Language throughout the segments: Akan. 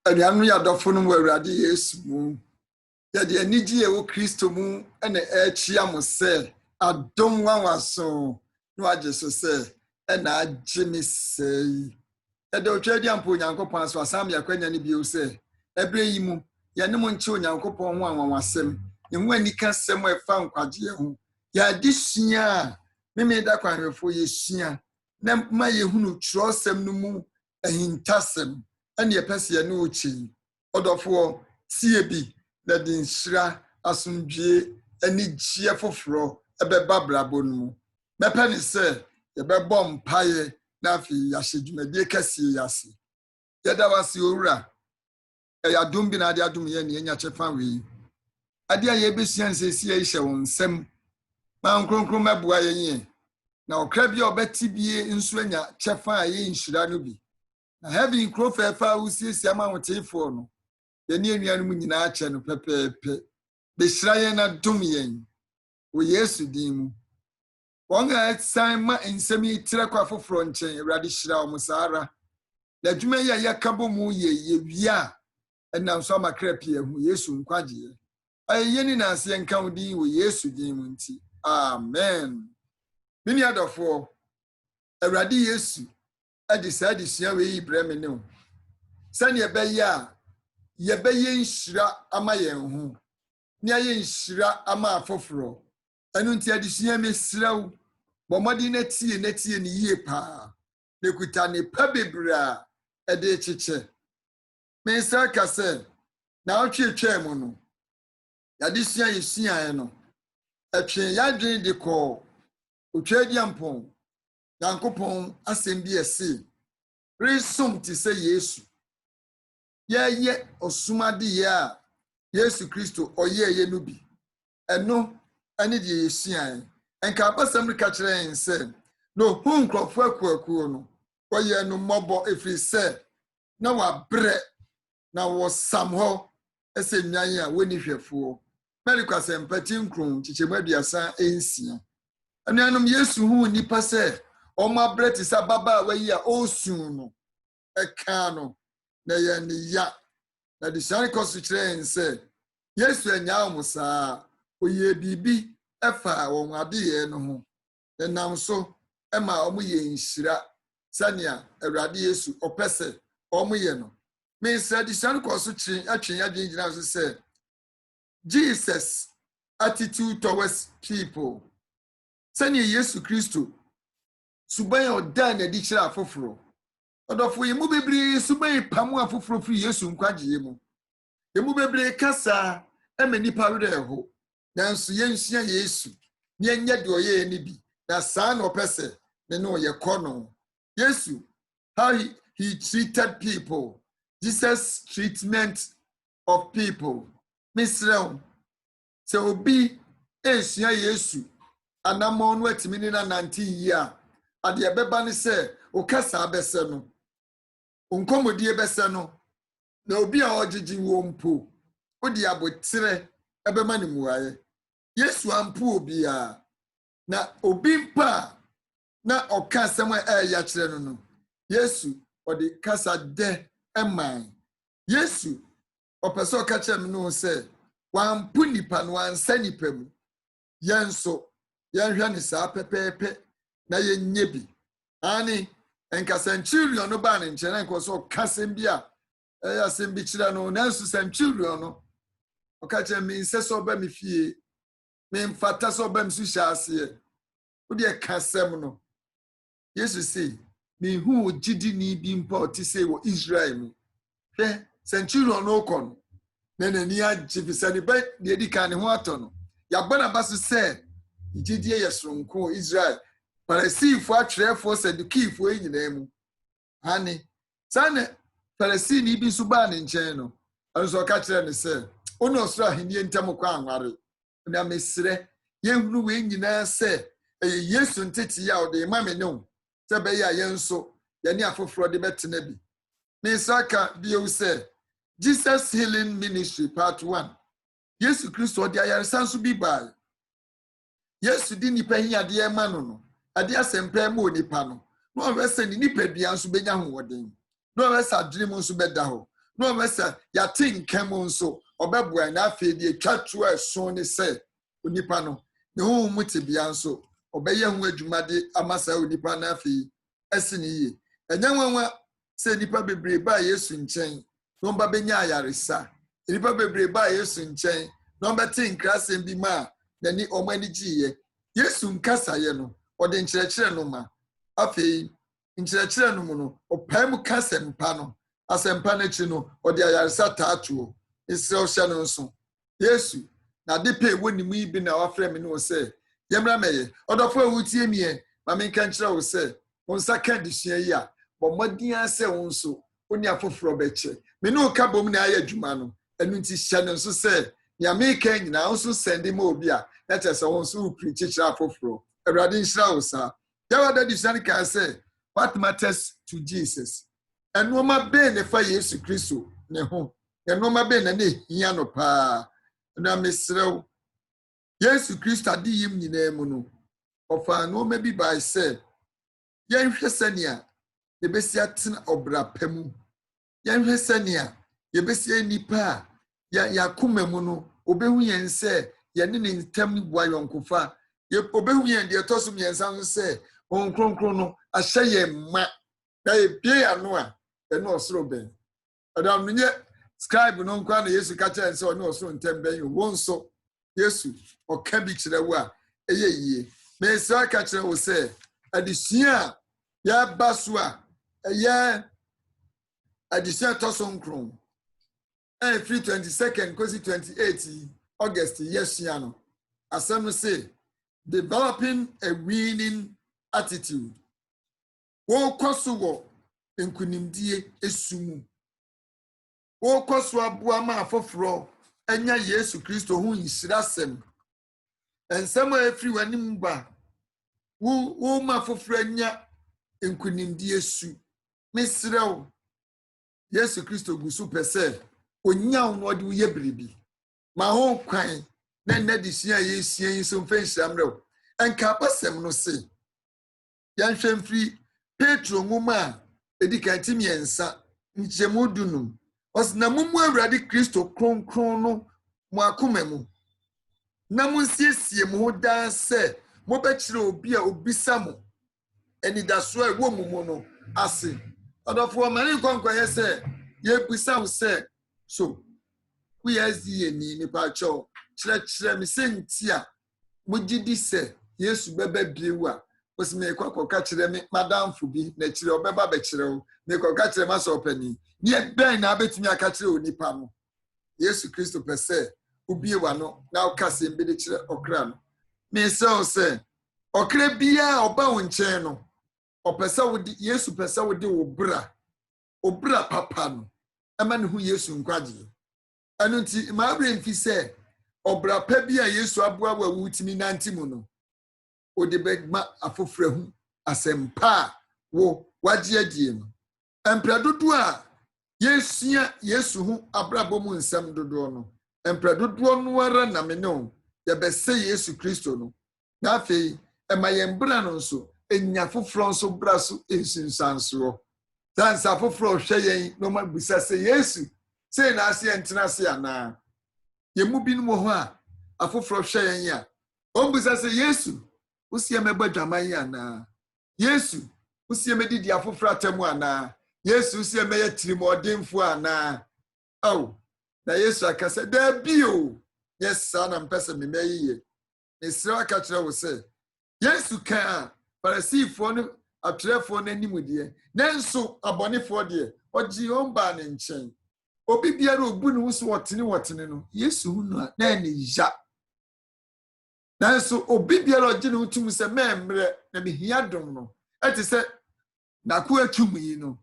anuanu ya dɔfo no Awurade Yesu mu ya de anigye wo Kristo mu ene achia mo sɛ adom wanwaso no agye so sɛ ena agye me sɛ ya de otwa di ampo Onyankopɔn so asam ya kwanya ne bio sɛ ebre yi mu ya ne mo nche Onyankopɔn ho anwanwasɛm ne ho anika sɛm ɛfa nkwagye ho ya de sua me da kwanhwefo ye sua na ma ye hunu trosɛm no mu ahintasɛm ane yɛpɛsɛ yɛ ne ochi ɔdɔfoɔ tie bi na de nhyira asomdwie ani gye foforo ɛbɛba brabo no mu mɛpɛ ne sɛ yɛbɛbɔ mpaeɛ na afi yɛahyɛ dwumadie kɛseɛ yɛase yɛda wase owura ɛyɛ adom bi na ade adom yɛ ne yɛnya kyɛfa wei ade a yɛbɛsua nsɛsi yɛ hyɛ wo nsɛm ma nkronkron mɛboa yɛn na ɔkra bi a ɔbɛte bie nso anya kyɛfa a yɛ nhyira no bi na heaven krofefa usiesia ma woteefo no yɛne anuanom nyinaa kyɛ no pɛpɛɛpɛ behyira yɛn na dom yɛn wɔ Yesu din mu wɔn a san ma nsɛm yi trɛ kwa foforo nkyɛn Awurade hyira wɔn saara na adwuma yi a yɛka bɔ mu yɛ wia ɛnam so amakra pie hu Yesu nkwagye ayɛ ni na ase nka wo din wɔ Yesu din mu nti amen mini adɔfoɔ Awurade Yesu adi saa adesua wei brɛ me ne wo sɛnea ɛbɛyɛ a yɛbɛyɛ nhyira ama yɛn ho ne ayɛ nhyira ama afoforo ɛno nti adesua mesrɛ wo bɔ mmɔden na tie ne yie paa na kuta ne pa bebree a ɛde kyekyɛ mensa ka sɛ na ɔtwetwɛ mu no yɛadesua yɛsuaeɛ no ɛtwe yɛadwene de kɔɔ otwa di ampɔn Nyankopɔn asɛm bi ɛse resom te sɛ Yesu yɛyɛ ɔsomade a Yesu Kristo ɔyɛɛyɛ no bi ɛno ɛne deɛ yɛsuaeɛ ɛnka apasɛm reka kyerɛ yɛn sɛ na ohu nkurɔfoɔ akuakuo no wɔyɛ no mmɔbɔ ɛfiri sɛ na wabrɛ na wɔsam hɔ ɛsɛ nnwan a wɔnni hwɛfoɔ mɛrekɔ asɛmpati nkron kyekyɛmu 36 anuanom Yesu hu nnipa sɛ ɔma brɛ te sɛ baba a wayi a ɔsu no ɛka no na yɛ ne ya na de hyɛne kɔ so kyerɛ yɛn sɛ Yesu anyaa wɔn saa oyɛ biribi ɛfa wɔn adeyɛ no ho ɛnam so ɛma wɔn yɛ nhyira sɛnea Awurade Yesu ɔpɛ sɛ wɔn yɛ no mensa de hyɛne kɔ so atwe yɛadwene gyina so sɛ Jesus attitude towards people sɛnea Yesu Kristo suban ɔda na di kyerɛ afoforo ɔdɔfo yɛ mu bebree suban pamu afoforo firi Yesu nkwagye mu yɛ mu bebree kasa ɛma nipa werɛ ɛho nanso yɛnsua Yesu ne nyɛ de ɔyɛ ne bi na saa na ɔpɛ sɛ ne no yɛ kɔ no Yesu how he treated people Jesus treatment of people misrɛw sɛ obi esua Yesu anamɔ no atimi ne na nante yi a ade ɛbɛba ne sɛ okasa abɛsɛ no onkomodie bɛsɛ no na obi a ɔgyegye wɔ mpo odi abotere ɛbɛma ne muaye Yesu ampo obi a na obi mpa na ɔka asɛm a ɛyɛ kyerɛ no no Yesu ɔde kasa dɛ ɛman Yesu ɔpɛ sɛ ɔka kyerɛ me no sɛ wampo nipa no ansa nipa mu yɛn so yɛnhwɛ ne saa pɛpɛɛpɛ na yɛnyɛ bi ani enka centurion no ba ne nkyɛn na nko so kasɛm bi a ɛyɛ asɛm bi kyerɛ no nanso centurion no ɔka kyerɛ me nsɛ sɛ ɔba me fie me mfata sɛ ɔba me so hyɛ aseɛ wode kasɛm no Yesu sɛ me hu gyidini bi mpa ɔte sɛ wɔ Israel mu hwɛ centurion no kɔ no na n'ani agye fi sɛ ne ba deɛ di ka ne ho atɔ no yɛabɔ na ba so sɛ gyidie yɛ soronko Israel Parisifo atwerɛfoɔ Sadukifo nyinaa mu ani sane Parisini bi so ba ne nkyɛn no ɔno ɔka kyerɛ ne sɛ ɔno ɔsoro ahenni ntam kɔ anware na mesrɛ yɛhunu wei nyinaa sɛ ɛyɛ Yesu ntete a ɔde ma me ne wo sɛ bɛyɛ a yɛn so yɛne afoforo de bɛtena bi mesaka bio sɛ Jesus Healing Ministry Part 1 Yesu Kristo ɔde ayaresa nso bi baa Yesu di nipa hiadeɛ ma no ade asɛmpa ma onipa no na ɔwɛsɛ ne nipadua nso benya hoɔden na ɔwɛsɛ adwene mu nso bɛda hɔ no mesa ya tinkem nso obebua na afi de twatwo eso ne se onipa no ne ho mutibia nso obeye ho adwumade amasa onipa na afi asini yi enyanwanwa se nipa bebre ba Yesu nchen no mba benya ayaresa nipa bebre ba Yesu nchen no mba tinkrasem bi ma nani omani giye Yesu nkasaye no ode nkyerɛkyerɛ no ma afei nkyerɛkyerɛ no mu no ɔpae kasempa no asempa no chi no ode ayaresa taatuo Israel hye no nso Yesu na de pe woni mu ibi na wafrɛ me no sɛ yemra meye ɔdɔfo awutie mie ma me nka nkyerɛ wo sɛ onsa ka disua yi a bɔ mmɔden asɛ wo nso oni afoforo bɛkyɛ me no ka bom na ayɛ adwuma no ɛno nti hyɛ no nso sɛ ya me ka nyina nso sɛnde ma obi a na kyerɛ sɛ wo nso wopiri kyekyerɛ afoforo awurade nhyira wo saa yawa da disua no ka sɛ what matters to Jesus ɛnoɔma bɛn ne fa Yesu Kristo ne ho ɛnoɔma bɛn na ne hia no paa na mesrɛ wo Yesu Kristo ade yim nyinaa mu no ɔfa noɔma bi bae sɛ yɛnhwɛ sɛnea yɛbɛsi atena ɔbra pa mu yɛnhwɛ sɛnea yɛbɛsi nipa a yɛakoma mu no obɛhu yɛn sɛ yɛne ne ntam bua yɔnkofa obɛhu yɛn deɛ ɛtɔ so mmiɛnsa no sɛ Honhom Kronkron no ahyɛ yɛn ma na yɛbie ano a ɛno ɔsoro bɛn ɛdam no nyɛ scribe no nkwa na Yesu ka kyerɛ sɛ ɔne ɔsoro ntam bɛn wo nso Yesu ɔka bi kyerɛ wo a ɛyɛ yie mesra ka kyerɛ wo sɛ adesua a yɛba so a ɛyɛ adesua tɔ so nkron free 22nd kosi 28 August yɛsua no asɛm no sɛ developing a winning attitude wo kɔso wɔ nkunimdie esumu wo kɔso aboa ma afoforo anya Yesu Kristo ho nhyirasɛm ensɛm a efiri w'anim ba wo ma afoforo anya nkunimdie su mesrɛw Yesu Kristo gusu pɛsɛ onyaw no ɔde wo yɛ biribi ma ho kwan na nnadesua yɛsua yi so mfa nhyiramrɛw ɛnka pasɛm no se yɛnhwɛ mfiri Petro nwoma a edika timiɛnsa nkyɛmu dunum ɔsena mumu Awurade Kristo kronkron no mo akoma mu na monsiesie mo ho daa sɛ mobɛkyerɛ obi a obisa mo anidaso a ɛwɔ mu mu no ase ɔdɔfo ɔmane nkɔnkɔyɛ sɛ yɛbisa wo sɛ so woyɛ azi ni nipa kyɛw kyerɛkyerɛ me sɛ nti a mogyidi sɛ Yesu bɛba biewu a ɔsɛ mekɔkɔka kyerɛ me madamfo bi na kyerɛ ɔbɛba bɛkyerɛ wo mekɔka kyerɛ ma sɛ ɔpani ne ɛbɛn na abɛtumi aka kyerɛ onipa no Yesu Kristo pɛ sɛ ubie wano na ukase mbede kyerɛ ɔkra no mesɛ wo sɛ ɔkra bia ɔba wo nkyɛn no ɔpɛsɛ wo di Yesu pɛsɛ wo di wo bra papa no ɛma ne ho Yesu nkwagye ɛno nti ma abrɛ mfi sɛ ɔbra pa bia Yesu aboa wa wutimi nanti mu no ode bɛgma afofra hu asɛmpa wo wagye adie no ɛmpra dodo a Yesu ho abrabɔ mu nsɛm dodo no empra dodo no ara na me no yɛbɛsɛ Yesu Kristo no na afei ɛma yɛn bra no nso enya foforo nso bra so ensunsanso dansa foforo hwɛ yɛn no ma bisa sɛ Yesu sɛ na ase entena se ana yɛmu bi no ho a afoforo hwɛ yɛn ya o bisa sɛ Yesu usie mɛbɔ dwaman yi ana Yesu usie medidi afoforo atamu ana Yesu usie mɛyɛ tirimɔdenfo ana aw na Yesu akasa da bio yes sana mpɛsɛ me mɛyiye Esra ka kyerɛ wo sɛ Yesu ka Farisifo no atrefo no animdeɛ nanso abɔnefo deɛ ɔgye ɔmba ne nkyɛn obi biara obu ne ho so wɔtene no Yesu hu no na ne ya nanso obi biara ɔgye ne ho tum sɛ mɛmrɛ na mehia dom no ɛte sɛ nako atum yi no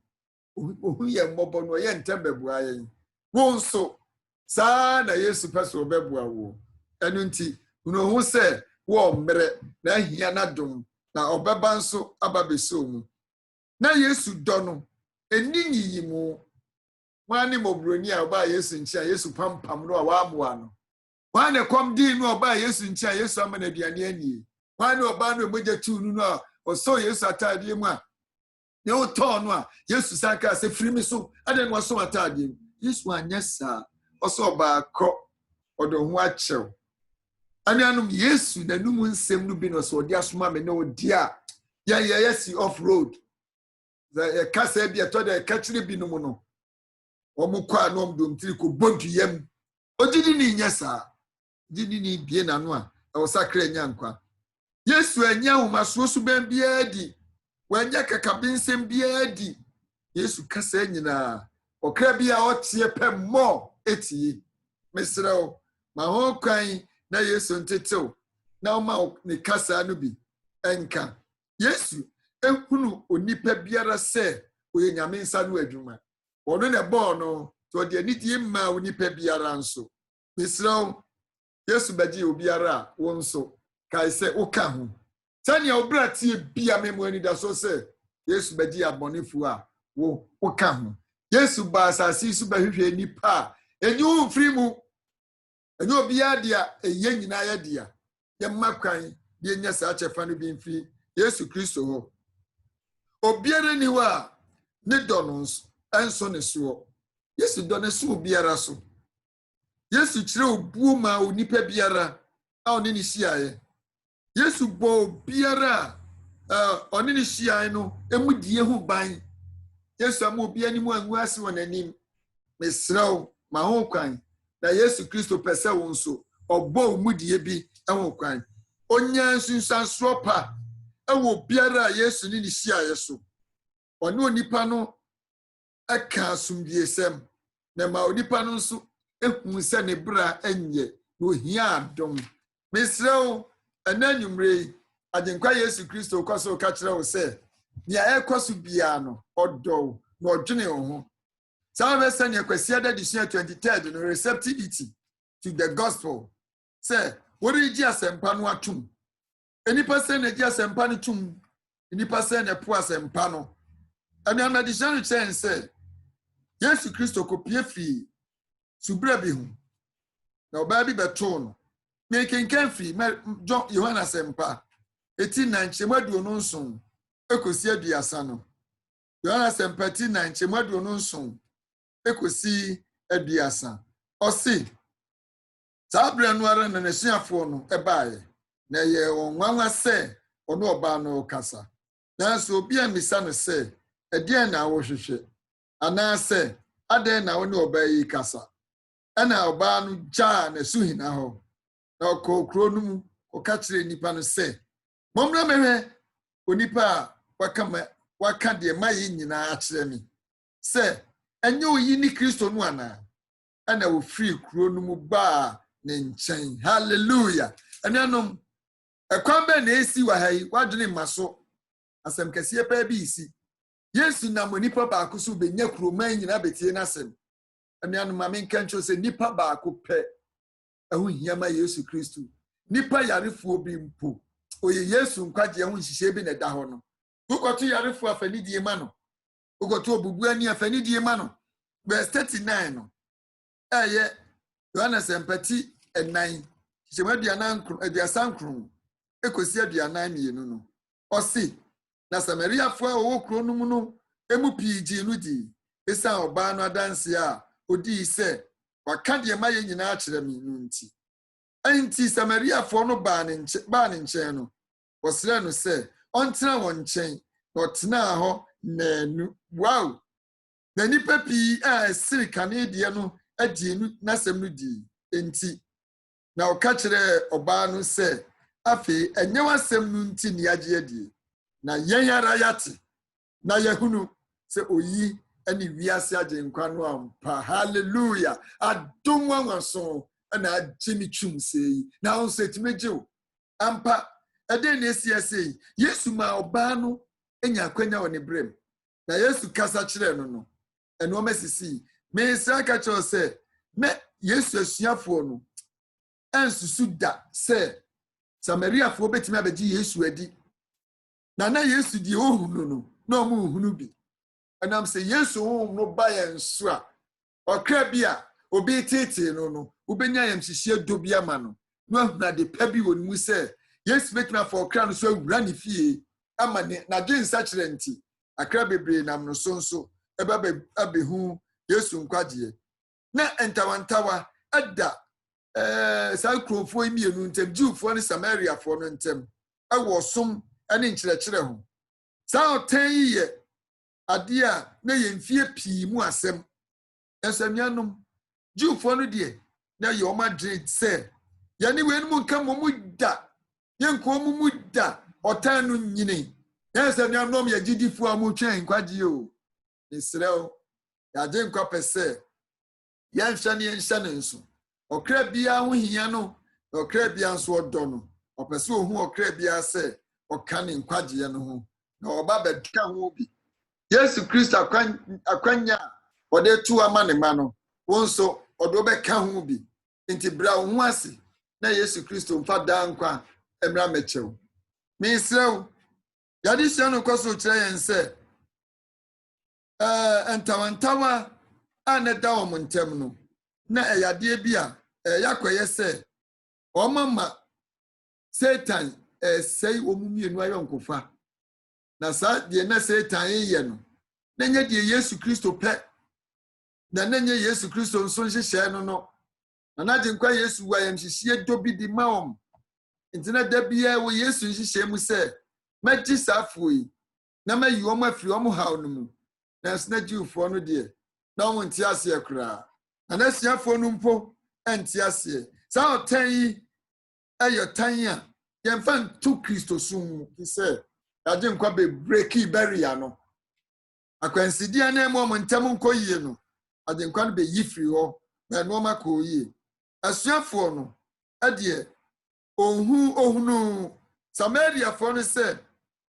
ohu yɛ mmɔbɔ no ɔyɛ ntɛm bɛboa yɛn wo nso saa na Yesu pɛ sɛ ɔbɛboa wo ɛno nti no ho sɛ wo mmerɛ na ahia na dom na ɔbɛba nso aba beso mu na Yesu dɔ no eni nyiyi mu wani mobroni a ɔba Yesu nkyia Yesu pampam no a waamoa no wani kom di no ɔba Yesu nkyia Yesu ama na aduane ani wani ɔba no mogya tu no a ɔsɔ Yesu atade mu a ne ɔtɔ no a Yesu saka sɛ firi mi so ade no ɔsɔ atade mu Yesu anya saa ɔsɔ baakɔ ɔdo ho akyɛw anuanom Yesu nanum nsɛm no bi no sɛ ɔde asoma me na ɔdi a yɛsi off road the kasa bi ɛtɔ de ɛkakyere bi no mu no ɔmo kɔ a na ɔmo dom tiri kɔ bontu yam ɔgyidi ni nya saa gyidi ni bie n'ano a ɛwɔ sakra nya nkwa Yesu anya ahomaso so ban biara di wanya kakabi nsɛm biara di Yesu kasa nyinaa ɔkra bi a ɔtie pɛ mmɔ etie mesrɛw ma ho kwan na Yesu ntetew na ɔma ne kasa no bi ɛnka Yesu ehunu onipa biara sɛ oye nyame nsa no adwuma ɔno ne bɔɔ no to ɔde anidie mma onipa biara nso mesrɛw Yesu bɛgye obiara a wo nso kae sɛ woka ho sɛnea obra tie bia memu ani da so sɛ Yesu bɛgye abɔnefo a woka ho Yesu ba asase so bɛhwehwɛ nipa a enyi wo mfiri mu enyi obiara dia eye nyinaa yɛ dia yɛmma kwan de nya saa kyɛfa no bi mfiri Yesu Kristo hɔ obiara ni wa ne dɔ no nso ne so Yesu dɔ ne so obiara so Yesu kyerɛ obuo ma onipa biara a ɔne ne hyiaeɛ Yesu bɔ obiara a ɔne ne hyiaeɛ no emu die ho ban Yesu ama obiara ni mu angu ase wɔ n'anim mesrɛw ma ho kwan na Yesu Kristo pɛ sɛ wo nso ɔbɔ mu die bi ɛho kwan onya nsunsanso pa ɛwɔ obiara a Yesu ne ne hyiaeɛ so ɔne onipa no aka asomdwiesɛm na ma onipa no nso ehu sɛ ne bra ɛnyɛ na ohia adom mesrɛw ɛna nwumre agyenkwa Yesu Kristo kɔ so ka kyerɛ wo sɛ nea ɛkɔ so bia no ɔdɔw na ɔdwene wo ho saa bɛ sɛ nea kwasia da disua 23rd no receptivity to the gospel sɛ wɔregye asɛmpa no atom enipa sɛ na gye asɛmpa no tom enipa sɛ na po asɛmpa no ɛna adisua no kyɛn sɛ Yesu Kristo kopie firi subra bi ho na ɔbaa bi bɛtoo no mekenkan firi John Yohana asɛmpa eti na nkyɛmu aduonu nson ekosi aduasa no Yohana asɛmpa eti na nkyɛmu aduonu nson ekosi aduasa ɔse saa bere no ara na n'asuafoɔ no ɛbaeɛ na yɛ ɔnwanwa sɛ ɔno ɔbaa no kasa nanso obi a misa no sɛ ɛdeɛn na wɔhwehwɛ anaasɛ adɛn na wɔne ɔbaa yi kasa ɛna ɔbaa no gyaa n'asu hina hɔ na ɔkɔ kuro no mu ɔka kyerɛ nipa no sɛ mommra mehwɛ onipa a waka deɛ ma yi nyinaa akyerɛ me sɛ ɛnyɛ oyi ni Kristo no anaa ɛna ofiri kuro no mu baa ne nkyɛn hallelujah ɛnanom ɛkwan bɛ na esi wɔ ha yi wadwene mma so asɛm kɛseɛ pɛ bi isi Yesu nam onipa baako so benya kuroman nyinaa betie n'asɛm ɛnanom ma menka nkyɛw sɛ nipa baako pɛ ɛho hia ma Yesu Kristo nipa yarefoɔ bi mpo oye Yesu nkwagye ho nhyehyɛ bi na ɛda hɔ no wokɔto yarefoɔ afanidie ma no wokɔto obubu ani afanidie ma no verse 39 no ɛyɛ Yohana sɛmpati ɛnan hyɛmu aduasa nkron ekosi aduanan mmienu no ɔse na Samariafoɔ a wɔwɔ kuro no mu no emu pii gye no di esan ɔbaa no adanse a odii sɛ waka deɛ ma yɛ nyinaa kyerɛ me no nti ɛnti Samariafoɔ no baa ne nkyɛn no wɔsrɛ no sɛ ɔntena wɔn nkyɛn na ɔtenaa hɔ naanu wow na nipa pii a ɛsiri kane deɛ no agye no n'asɛm no di enti na ɔka kyerɛ ɔbaa no sɛ afei ɛnyɛ w'asɛm no nti ne agye adie na yɛn ara yate na yɛhunu sɛ oyi ɛne wiase agye nkwa no ampa hallelujah adom wanwaso ɛna agye me twum sɛ yi na wo sɛ tumi gye wo ampa ɛdɛn na esi ase yi Yesu ma ɔbaa no enya akwanya wɔ ne brɛm na Yesu kasa kyerɛ no no ɛno ɔmɛsisi me sra ka kyerɛ sɛ me Yesu asuafoɔ no ɛnsusu da sɛ Samariafoɔ betumi abɛgye Yesu adi na Yesu die ohunu no na ɔmo ohunu bi ɛnam sɛ Yesu honhom no ba yɛn so a ɔkra bi a obi tete no wobenya yɛm hyehyɛ do bi ama no na ahuna de pa bi wɔ mu sɛ Yesu betumi afɔ ɔkra no so awura ne fie ama ne na dwe nsa kyerɛ nti akra bebree nam no so nso ɛba abɛhu Yesu nkwagye na entawantawa ada saa kurofo imienu ntem Jewfo ne Samariafo no ntem ɛwɔ som ɛne nkyerɛkyerɛ ho saa ɔtɛn yi yɛ ade a na yɛmfie pii mu asɛm ɛsɛmianom Jewfo no deɛ na yɛ ɔma dre sɛ yɛne wei no mu nka mu da yɛnko mu da ɔtɛn no nyine na ɛsɛmianom yɛ gyidifo a mu twɛn nkwagye o Israel yɛagye nkwa pɛ sɛ yɛnhwɛ ne yɛnhyɛ ne nso ɔkra bia ho hia no ɔkra bia nso ɔdɔ no ɔpɛ sɛ ohu ɔkra bia sɛ ɔka ne nkwagyeɛ no ho na ɔba bɛka ho bi Yesu Kristo akwanya ɔde tu ama ne ma no wo nso ɔde bɛka ho bi nti bra wo ho ase na Yesu Kristo mfa daa nkwa emra mɛkyɛw mesrɛw yɛde hyɛ no kɔ so kyerɛ yɛn sɛ entawantawa a ne da wɔn ntɛm no na ɛyadeɛ bi a yakɔyɛ sɛ ɔmama Satan sɛi wɔn mmienu ayɔnkofa na saa deɛ na Satan yɛ no na nyɛ deɛ Yesu Kristo pɛ na nyɛ Yesu Kristo nso nhyehyɛ no na n'agye nkwa Yesu wa yɛm hyehyɛ dɔ bi di ma wɔn nti na da biara wɔ Yesu nhyehyɛ mu sɛ mɛgye saa afuo yi na mayi wɔn afiri wɔn haw no mu na sna Jewfoɔ no deɛ na wɔn nte aseɛ koraa na n'asuafoɔ no mpo nte aseɛ saa ɔtan yi ɛyɛ tan a yɛmfa nto Kristo so mu sɛ yɛagye nkwa bebreki barrier no akwansidia na ɛma wɔn ntam nkɔ yie no agye nkwa no bɛyi firi hɔ na nneɛma kɔ yie asuafoɔ no ɛdeɛ ohunu Samariafoɔ no sɛ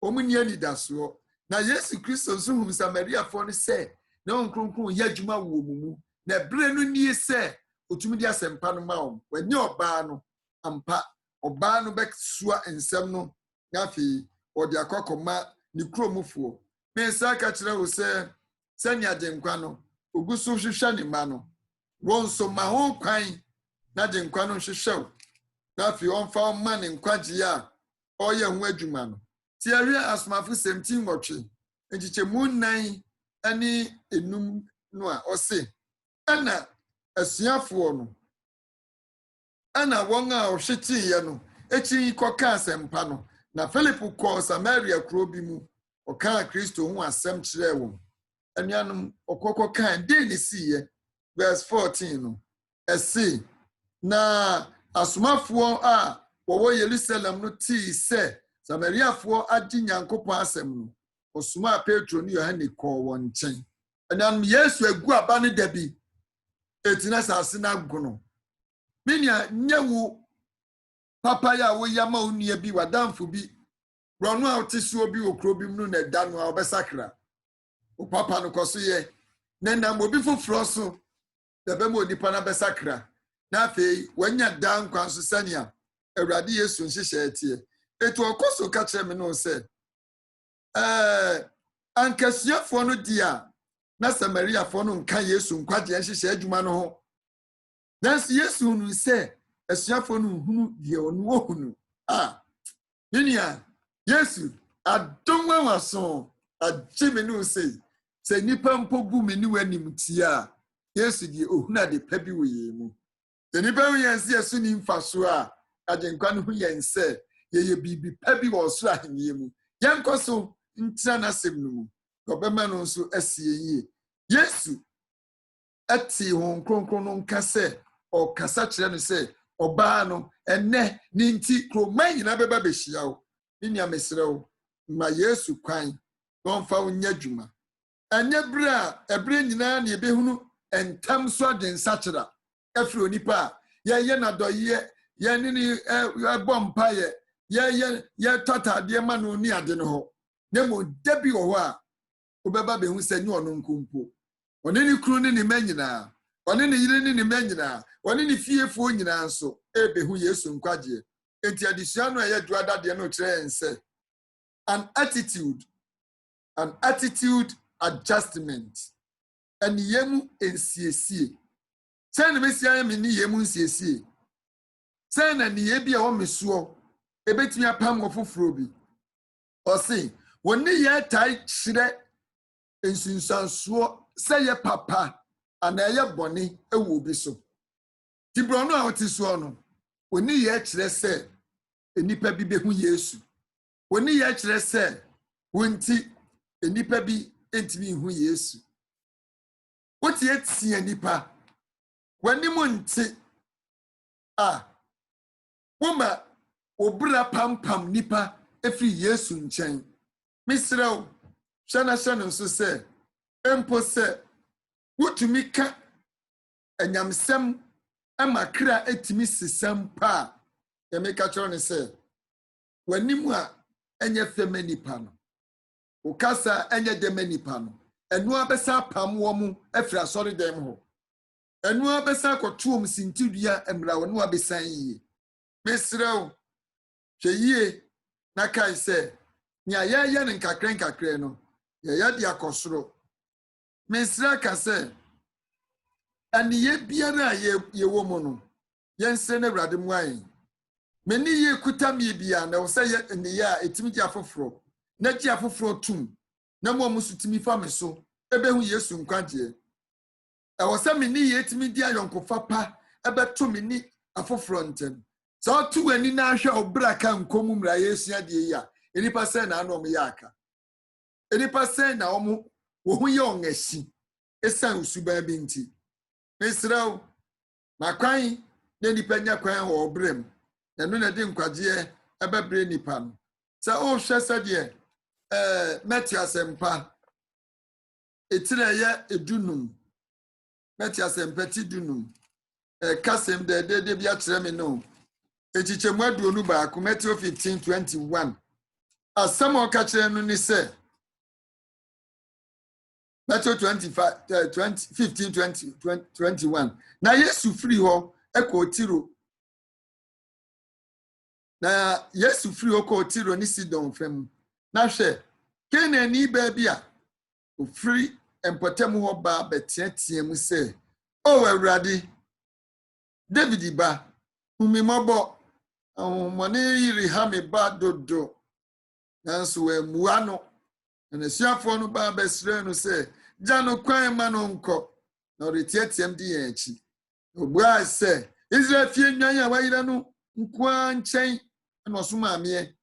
wɔn ni anidasoɔ na Yesu Kristo nso hu Samariafoɔ no sɛ na wɔn kronkron yɛ adwuma wɔ wɔn mu na bere no nie sɛ otumi de asɛmpa no ma wɔn wɔnyɛ ɔbaa no ampa ɔbaa no bɛsua nsɛm no na afei ɔde akɔkɔma ne kuromfoɔ mensa ka kyerɛ wo sɛ sɛnea agyenkwa no ogu so hwehwɛ ne ma no wɔn nso ma ho kwan na agyenkwa no hwehwɛ wo na afei ɔmfa ɔma ne nkwagye a ɔyɛ ho adwuma no ti ahwɛ asomafo 17 nkyekyɛmu 9 ne enum no a ɔse ɛna asuafoɔ no ɛna wɔn a ɔhweteeɛ no ekyi kɔka asɛmpa no na Philip kɔɔ Samaria kuro bi mu ɔkaa Kristo ho asɛm kyerɛɛ wɔn anuanom ɔkɔkɔkaa den ne siiɛ verse 14 no ɛse na asomafoɔ a wɔwɔ Yerusalem no tii sɛ Samariafoɔ agye Nyankopɔn asɛm no ɔsoma Petro ne Yohane kɔɔ wɔn nkyɛn anuanom Yesu agu aba no da bi etina sase na agu no minia nyewu papa ya wo yama onua bi wadamfo bi brono a otesuo bi okro bi mu na da no a obesakra o papa no koso ye na nam obi foforo so da be mo onipa na besakra na afei wanya da nkwa so sania Awurade Yesu nhyehyɛ atie etu okoso ka kyerɛ me no sɛ ankasuafo no dia na Samariafo no nka Yesu nkwagye nhyehyɛ adwuma no ho nanso Yesu nu sɛ asuafo no hunu deɛ ɔno ohunu ninia Yesu adom waso agye me no sɛ nipa mpo gu me ni wanim tia Yesu deɛ ohunu ade pa bi wɔ yɛ mu sɛ nipa hu yɛn sɛ Yesu ni mfa so a agyenkwa no hu yɛn sɛ yɛyɛ bibi pa bi wɔ ɔsoro ahenni mu yɛnkɔ so ntina n'asɛm no mu ɔbɛma no nso asie yie Yesu ɛte hon kronkron no nka sɛ ɔkasa kyerɛ no sɛ ɔbaa no ɛnɛ ne nti kroman nyina bɛba bɛhyia wo ne nea mesrɛ wo ma Yesu kwan na ɔmfa wo nya dwuma ɛnyɛ bere a ɛbere nyinaa ne ɛbɛhunu ɛntam so ade nsakyera ɛfiri onipa a yɛyɛ n'adɔyɛ yɛne ne ɛbɔ mpayɛ yɛ tɔtadeɛ ma no ni ade no hɔ na mo da bi wɔ hɔ a wobɛba bɛhu sɛ ne ɔno nkompo ɔne ne kuru ne ne ma nyinaa ɔne ne yere ne ne ma nyinaa ɔne ne fiefoɔ nyinaa nso ɛbɛhu Yesu nkwagyeɛ enti adesua no a ɛyɛ duadadeɛ no kyerɛ yɛn sɛ an attitude adjustment ɛne yɛmu nsiesie sɛ ne mesia yɛ me ne yɛmu nsiesie sɛ na ne yɛ bi a wɔmesoɔ ɛbɛtumi apam wɔ foforo bi ɔse wɔne yɛ tai hyerɛ nsunsansoɔ sɛ yɛ papa anaya boni ewu bi so ti bro no a oti so no oni ye kire se enipa bi behu Yesu oni ye kire se wonti enipa bi entimi hu Yesu woti eti enipa wani mu nti woma obra pampam nipa efi Yesu nchen misrew shana nso se empo se wotumi ka anyamsem amakra etimi sisem pa emeka choro ne se wanimu a enye fema nipa no ukasa enye dema nipa no enu abesa pam wo mu afira sori dem ho enu abesa kotuom sintidua emra wonu abesan yi misrew hweyie na kai se nya ya ne nkakre no ya dia kosoro misra ka se aniye biara ye wo mu no yense na Awurade mu ayin meni ye kuta mi bia na wo se ye niye a etimi dia foforo na dia foforo tum na mo musutimi fa me so ebehu Yesu nkwaje e wo se meni ye etimi dia yonkofa pa ebeto meni afoforo ntem so tu ani na ahwe obra ka nkomu mra Yesu ade ya enipa se na anom ya aka enipa se na omo wo hu ye ongashi esan usuba bi nti mesraw makwan na nipa nya kwan wo obrem enu na de nkwaje ebebre nipa no se o hwe se de Matthew asempa etire ye edunum Matthew asempa ti dunum kasem de bia kire me no echichemu aduonu ba ku Matthew 15:21 asam o ka kire no ni se Matthew 15:21 na Yesu free ho eko tiro na Yesu free ho ko tiro ni Sidon fam na hwe kene ni ba bia o free empotem ho ba beteatea mu se o Awurade David ba umimobo mone yiri ha me ba dodo nanso we muano na siafo no ba besre no se jano kwan ma no nko na retiatem di yanchi obua se Israel fie nwan ya wayira no nkwa nchen na osoma me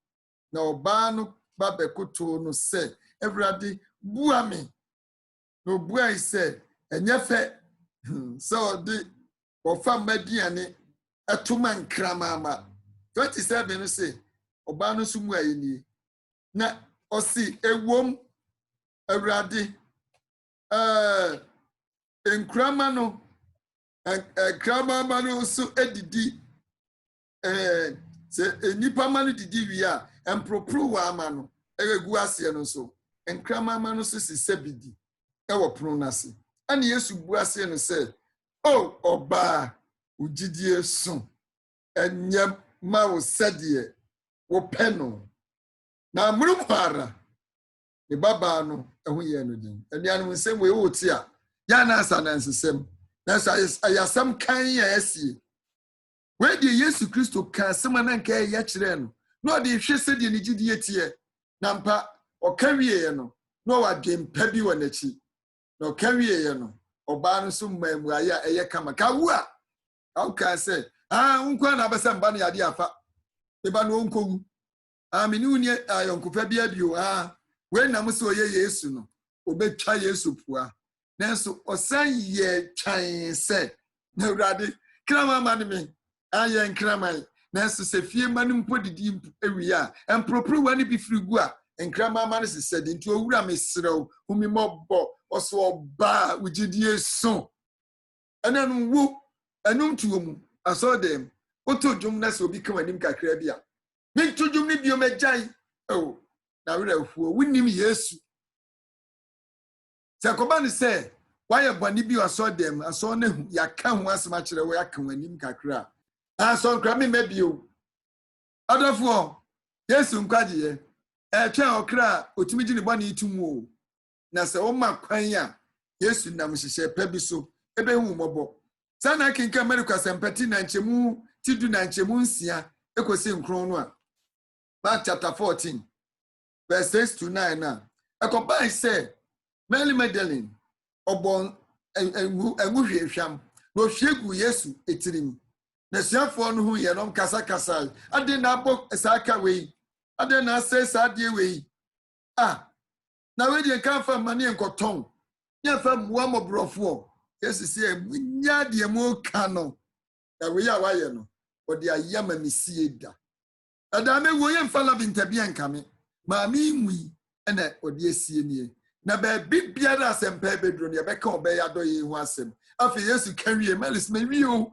na oba no ba bekoto no se Awurade bua me no bua se enyefe so di ofa madiane atuma nkramama 27 no se oba no sumu ayini na osi ewom Awurade enkrama no enkrama no so edidi se enipa ma no didi wi a empropro wa ama no egu ase no so enkrama ma no so sisebidi ewo pro na se ani Yesu bu ase no se o oba ugidie so enyem ma wo sede wo peno na murumara e baba no ehu ye no din anuanu nsem we wo ti a ya na asa na nsesem na ayasam kan ya asie we di Yesu Kristo kan sema na nka ya kire no no de hwe sede ni gidie tie na mpa o kawie ye no no wa dwempa bi wa nachi no kawie ye no oba no so mamu aya eye kama ka wu a au ka se unkwa na besa mba na yade afa eba no onkogu meni uni ayonkofa bia bio we na muso ye Yesu no obetwa Yesu pua nanso osan ye twan se na Awurade krama ma ne me aye nkrama nanso se fie ma no mpodidi ewi a empropro wani bi frigu a nkrama ma no se sede nti owura me serew humi mobbo oso oba ugidie so enanu wu enum tuomu asodem oto dwom na se obi kan anim kakra bia mintu dwom ni bio megyan na wera huo winnim Yesu Jacoba ni se why boni bi asodem aso na hu yaka ho asema kire wo yaka anim kakra aso nkra me mabio adofo Yesu nkwaje ye twa okra otimi gini boni itumu na se o makwan ya Yesu nam hihye pa bi so ebehu mobo sana kinka America sempati na nchemu tidu na nchemu nsia ekosi nkron no a Mark chapter 14 verse 6 to 9 na. A combine say Mary Magdalene obon engu hwehwam no hwegu Yesu etirim na suafo no hu ye nom kasa ade na abọ saaka wei ade na ase saade wei na we de kan fa mane enkoton ye fa muwa mobrofo Yesu se nya de mo ka no na we ya waye no odi ayama misie da adame wo ye mfa la bintabia nkame ma mi nwi ena odi esie nie na ba bibiara asempa bedro ne be ka obe ya do ye hu asem afi Yesu kawie malis mewio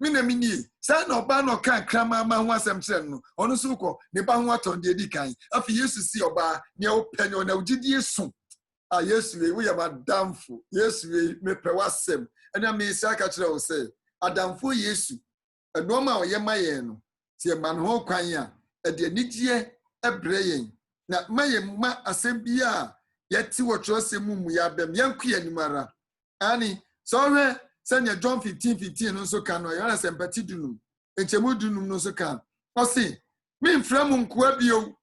minamini sa na oba no kan krama ma hu asem kire no ono so ko ne ba hu aton de di kan afi Yesu si oba ne o penyo na ugidi esu Yesu we ya madamfo Yesu we mepe wasem ena me isi ka kire o se adamfo Yesu eno ma o ye maye no tie man ho kwan a de anigye ebre yen na maye ma asem bia yeti wo trose mu ya bem yanku yanimara ani so hwe senya John 15:15 no so kan no yana sempati dunum enchemu dunum no so kan o se me mfra mu nkoa bio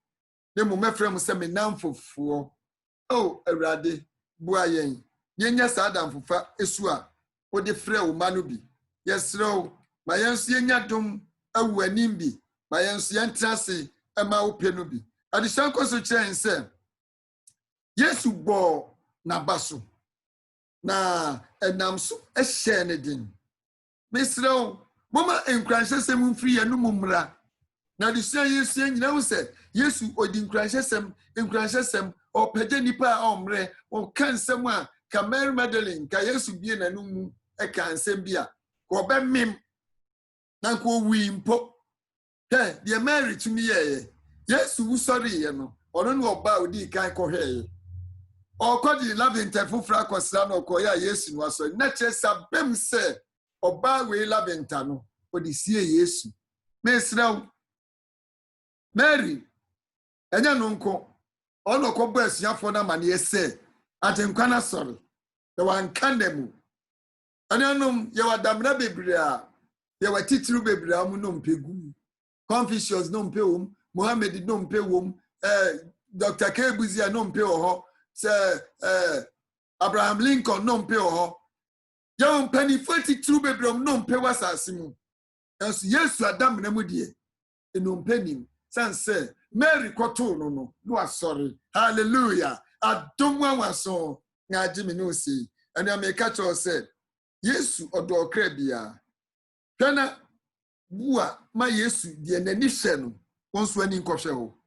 ne mu mefra mu se me namfofo awurade bua yen yenya sa adamfofa esu a wo de frɛ wo ma no bi yesrew ma yensu yenya dom awu anim bi ma yensu yentrase ama wo pe no bi adishanko so kyerɛ nse Yesu bo na baso na enam so ehye ne din misrew mama enkranhyesem mfiri ya no mumra na disia Yesu nyina wo se Yesu odi enkranhyesem opagye nipa a omre o kansem a ka Mary Magdalene ka Yesu bie na no mu e kansem bia ko be mem na ko wi mpo de Mary tumi ye Yesu wu sorry ye no ono no oba odi kan ko hwe okodi laventa fufra kwasra no koya Yesu no aso na chesa bem se oba we laventa no odi sie Yesu mesraw Mary enya no nko ono ko ba asuafo na mane ese atenkwa na sori de wan kandemu ananom ye wadamna bebre a ye watitru bebre amu no mpegu Confucius no mpewom Mohammed no mpewom Dr. Kebuzia no mpewo Abraham Lincoln no mpewo ya mpani 42 bebrom no mpewo asasimu enso Yesu adam na mu die eno mpanim sanse Mary koto no asori hallelujah adomwa waso ngaji mi no si ene ameka cho se Yesu odo okra bia tena bua ma Yesu die nani hye no wonso ani nkɔhwɛ ho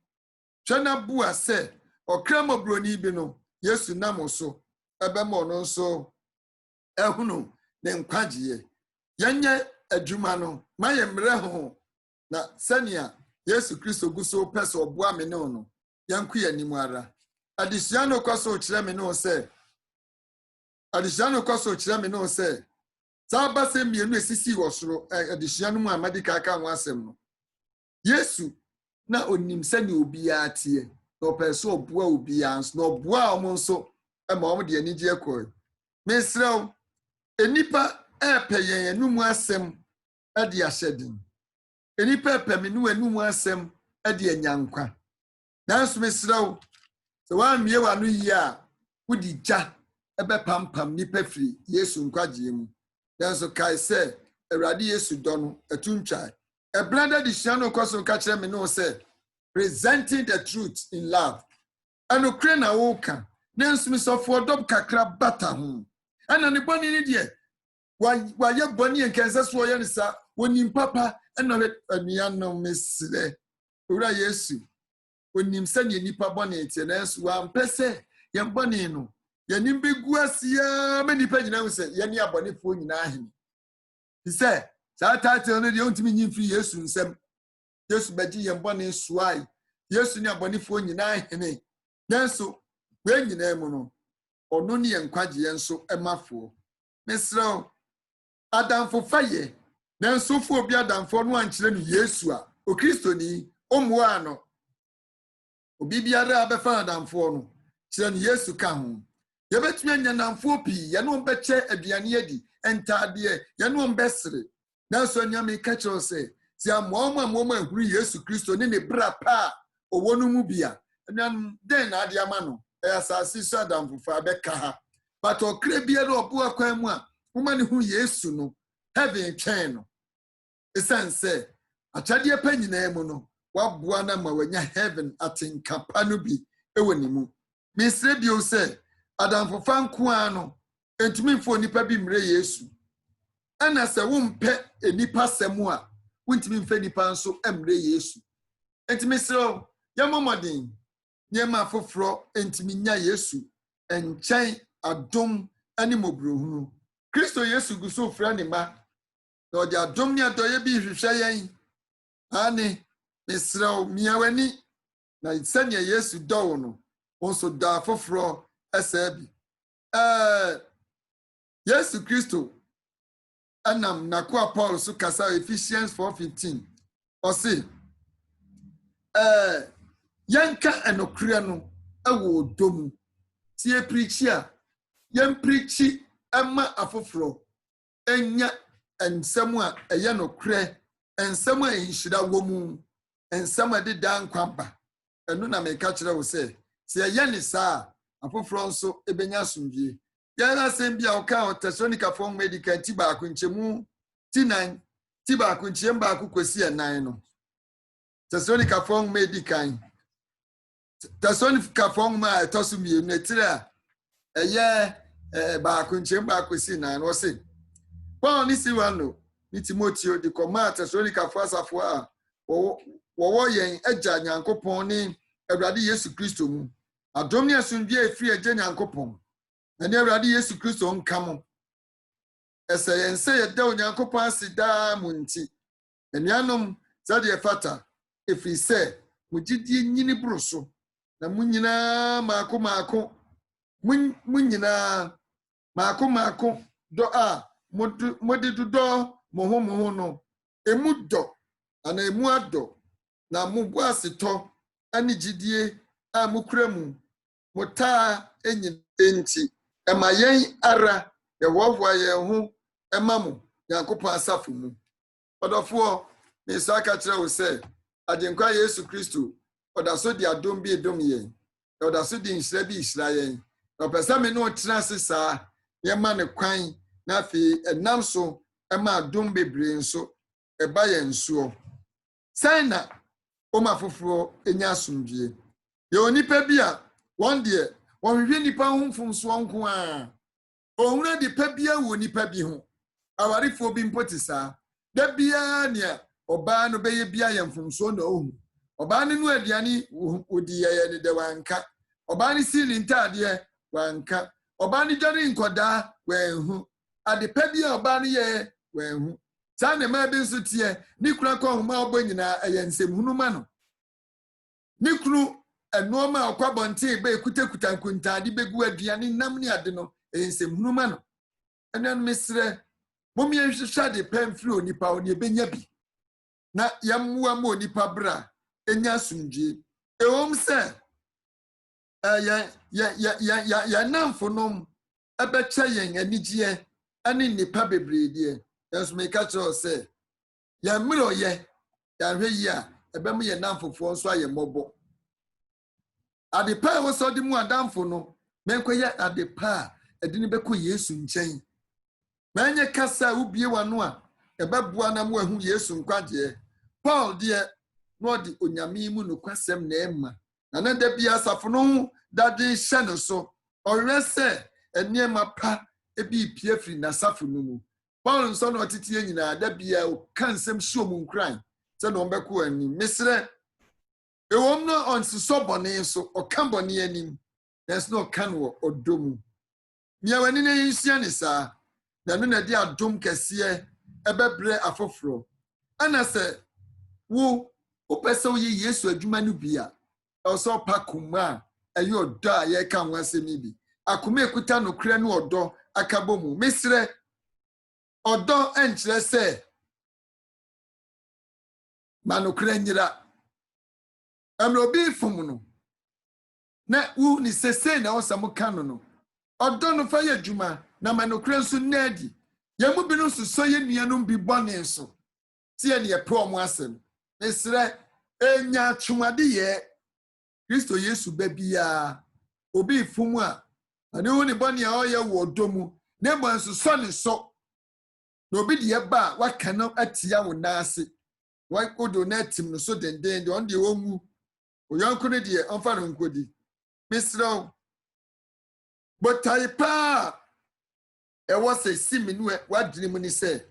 tena bua se okra mobroni bi no Yesu namoso ebemo no nso ehunu ne nkwagye yenye adwuma no ma ye mre ho na sania Yesu Kristo guso pese oboa me ne no yanku yanimu ara adisiano kwaso kire me no se Saba se mienu esisi wosoro adisiano mu amadika aka ho asem no Yesu na onim sani obia tie no pese oboa obia nso no oboa omonso e ma omde anigye ekoi mesrew enipa epeyen enum asem ade ahyedin enipa epemenu enum asem ade anyankwa nanso mesrew so wa mie wa no yi a wudi gya ebe pampam nipa firi Yesu nkwagye mu nanso kai se Awurade Yesu dɔ no atuntwa ebrada di shiano kwaso ka kire me no se presenting the truth in love and Ukraine woka nanso me sofo dɔb kakra bata ho ana ne bɔne ni de wa ye bɔne enkense so ye ne sa wonim papa ana anua no mesre owura Yesu onim se ne nipa bɔne tie nanso wa mpese ye bɔne no ye nim begu asia me nipa nyina wo se ye ne abɔnefo nyina ahene he said sa title no de ontimi nyimfiri Yesu nsem Yesu bagi ye bɔne suai Yesu ne abɔnefo nyina ahene nanso we nyina mu no ono ne yenkwagye enso emafo mesrew adamfo faye nanso fo obi adamfo no ankyere no Yesu a o Kristoni omwa no obi biara abefa adamfo no kyere no Yesu ka ho ye betumi anya namfo pi ye no beche aduane adi entade ye no mbesre nanso anyame ka kyerɛ sɛ ti amoama ahuru Yesu Kristo ne bra pa owo no mu bia enam den na ade ama no asase so adamfo fa beka ha but okre bia no obo akwan mu a woma ne hu Yesu no heaven twɛn no esan sɛ akyade pa nyinaa mu no waboa na ma wanya heaven atenkapa no bi ewo ne mu misre bio sɛ adamfofa nko a no entumi mfo nipa bi mre Yesu ana sɛ wompɛ enipa sɛm a wontumi mfɛ nipa nso emre Yesu entumi sɛ yamomɔden nyema foforo entumi nya Yesu enkyɛn adom ani mobrohunu Kristo Yesu guso fra ne ma na ɔde adom ne adɔyɛ bi hwehwɛ yɛn ane misrɛw miawani na sɛnea Yesu dɔw no onso da foforo ɛsɛ bi Yesu Kristo anam nakoa Paul so kasa Ephesians 4:15 ɔse yanka enokre no ɛwɔ dom tie preachi a yan preachi ɛma afoforo enya ensɛm a ɛyɛ nokre ensɛm a enhyira wɔ mu ensɛm a deda nkwamba ɛno na meka kyerɛ wo sɛ ɛyɛ ne saa afoforo nso ebenya asomdwie yɛra sɛm bi a ɔka Tesalonika fɔ medical ti baako nkyɛmu ti 9 ti baako nkyɛm baako kwesi 9 no Tesalonika fɔ medical Tesalonika fɔ ma ɛtɔso mienu etire a ɛyɛ baako nkyɛm baako si 9 no ɔse Paul ni Silwano ni Timoteo de kɔma Tesalonika fɔ asafo a wɔwɔ yɛn agya Nyankopɔn ne Awurade Yesu Kristo mu adom ne asomdwie efiri agya Nyankopɔn na ne Awurade Yesu Kristo nka mo ɛsɛ yɛn sɛ yɛda Onyankopɔn ase daa mu nti anuanom sɛdeɛ fata efiri sɛ mo gyidie nyini boro so na mo nyinaa maako dɔ a mode dodɔ mo ho no emu dɔ ana emu adɔ na mo bo asetɔ ani gyidie a mo kura mu mo taa enyi enti ɛma yɛn ara yɛwɔwoa yɛn ho ɛma mo Nyankopɔn asafo mu ɔdɔfoɔ me saka kyerɛ wo sɛ agyenkwa Yesu Kristo ɔda so di adom bi edom yɛn ɔda so di nhyira bi hyira yɛn na ɔpɛsɛ me no tena se saa yɛma ne kwan na afei ɛnam so ɛma adom bebree nso ɛba yɛn soɔ sɛn na ɔma foforo enya asomdwie yɛ onipa bi a wɔn deɛ wɔhwehwɛ nipa ho mfomsoɔ nko a ɔhuna de pa bia wɔ nipa bi ho awarefo bi mpoti saa da bia nea ɔbaa no bɛyɛ bia yɛ mfomsoɔ na ohu ɔbaa no aduane odi yɛ ne de wanka ɔbaa no sili ntadeɛ wanka ɔbaa no dware nkɔdaa wanhu ade pa bia ɔbaa no yɛ wanhu saa ne ma bi nso teɛ ne kura kɔ homa ɔbɔ nyinaa ɛyɛ nsɛmhunuma no ne kunu ɛnoɔma a ɔkwa bɔnten bɛ ekutakuta nkuntaade bɛgu aduane nam ne ade no ɛyɛ nsɛmhunuma no ɛno mesrɛ momie hwehwɛ de pɛmfiri onipa o ne ebenya bi na yɛmmoa ma onipa bra enya asomdwie ɛwom sɛ yɛnamfonom ɛbɛkyɛ yɛn anigyeɛ ɛne nipa bebree deɛ yɛnso meka kyerɛ sɛ yɛmmerɛ ɔyɛ yɛahwɛ yi a ɛbɛm yɛ namfofoɔ nso ayɛ mmɔbɔ adepa a wɔsɔ de mu adamfo no menkɔyɛ adepa a ɛde ne bɛkɔ Yesu nkyɛn mɛnyɛ kasa a wobie wano a ɛbɛboa na mo ahu Yesu nkwagyeɛ Paul deɛ na ɔde onyame mu nokwasɛm na ɛma na da bia asafo no ho dadwen hyɛ no so ɔwerɛ sɛ nneɛma pa ebi pie firi n'asafo no mu Paul nso na ɔteteɛ nyinaa da bia ɔka nsɛm hyɛ mu nkran sɛ na ɔmbɛkɔ anim mesrɛ ewom no ɔnsesɔ bɔne so ɔka bɔne anim nanso na ɔka no wɔ ɔdɔ mu miawani na yɛnhyia ne saa na no na de adom kɛseɛ ɛbɛbrɛ afoforo ana sɛ wopɛ sɛ woyɛ Yesu adwuma no bi a ɛwɔ ɔpa koma a ɛyɛ ɔdɔ a yɛka ho asɛm yi bi akoma ekuta nokora ne ɔdɔ akabɔ mu mesrɛ ɔdɔ ɛnkyerɛ sɛ ma nokora nyira ɛmɛ obi fom no na wo ni sese na ɔsɛm ka no ɔdɔ no fa yɛ adwuma na ma nokora nso nadi yɛmu bi no susɔ yɛ nuanom bi bɔne so tie ne yɛpɛ ɔmo asɛm mesrɛ enya twumade yɛ Kristo Yesu ba bia obi fom a ani hu ni bɔne a ɔyɛ wɔ dɔ mu na mmɔ nso sɔ ne sɔ na obi deɛ ba a waka no atia wo naase wakodo na atim no so denden deɛ ɔno deɛ wɔnwu oyɔnko no deɛ ɔmfa no nkɔdi mesrɛ wo botae paa ɛwɔ sɛ si me no wadwene mu ne sɛ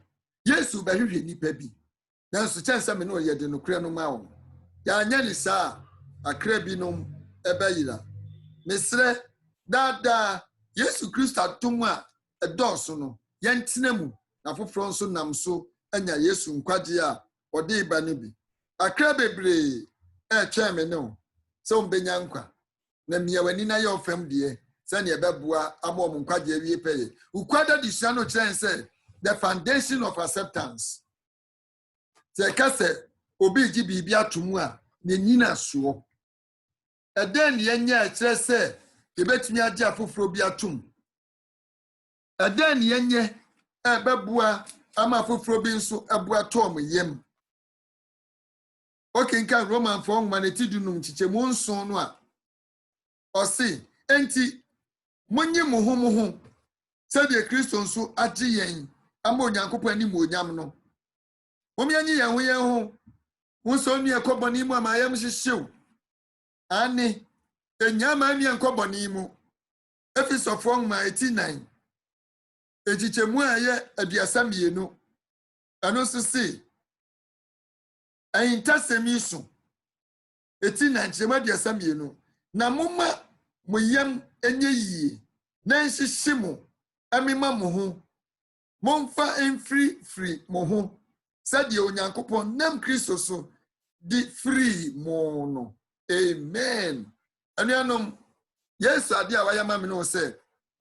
yesu bɛhwehwɛ nnipa bi nanso kyɛn sɛ me no yɛde nokorɛ no ma wo yɛanyɛ ne saa akra binom ɛbɛyera mesrɛ daadaa yesu kristo atom a ɛdɔɔso no yɛntena mu na foforɔ nso nam so anya yesu nkwagye a ɔde ba no bi akra bebree ɛtwɛn me no sɛ wombɛnya nkwa na mmea w'ani na yɛ ɔfam deɛ sɛnea ɛbɛboa ama ɔmo nkwagye awie pɛyɛ ukwada de sua no kyerɛn sɛ the foundation of acceptance sɛ ɛka sɛ obi gye biribi ato mu a n'anyina soɔ ɛdɛn ne yɛnyɛ ɛkyerɛ sɛ yɛbɛtumi agye afoforɔ bi atom ɛdɛn ne yɛnyɛ ɛbɛboa ama afoforɔ bi nso ɛboa tɔɔ mo yam okenkan romanfoɔ nwoma ne ti dunum kyekyɛmu 9 no a ɔse enti monye mo ho sɛdeɛ kristo nso agye yɛn ama onyankopɔn anim onyam no momyɛnye yɛn ho wo nso nua kɔbɔne mu ama yɛm hyehyew ane enyama nua nkɔbɔne mu efisɔfoɔ nwoma 9 ekyikyɛmu a ɛyɛ 32 ɛno nso se ayintasɛm yi so 9 kyerɛmu 32 na moma mo yam enye yie na nhyehyɛ mo amema mo ho momfa mfiri mo ho sɛdeɛ onyankopɔn nam kristo so di free mo no amen anuanom yesu ade a wayɛ ma me no sɛ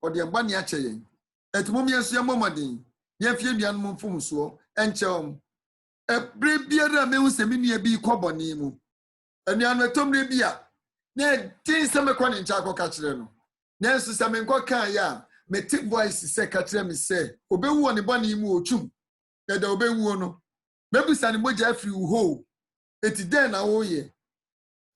ɔde mbɔne akyɛ yɛn ɛtumom yɛn so yɛmmɔ mmɔden yɛmfie nnuanom mfomsoɔ ɛnkyɛw ɛberɛ biara a mehu sɛ me nua bi kɔ bɔne mu anuanom ɛtɔmmerɛ bi a na ɛdin sɛ mekɔ ne nkyɛ akɔka kyerɛ no nanso sɛ menkɔ kaeɛ a mete voice sɛ ka kyerɛ me sɛ obɛwu wɔ ne bɔne mu ɔtwum ɛda obɛwuo no mɛbusa ne mogya afiri wo hoo ɛti dɛn na woyɛ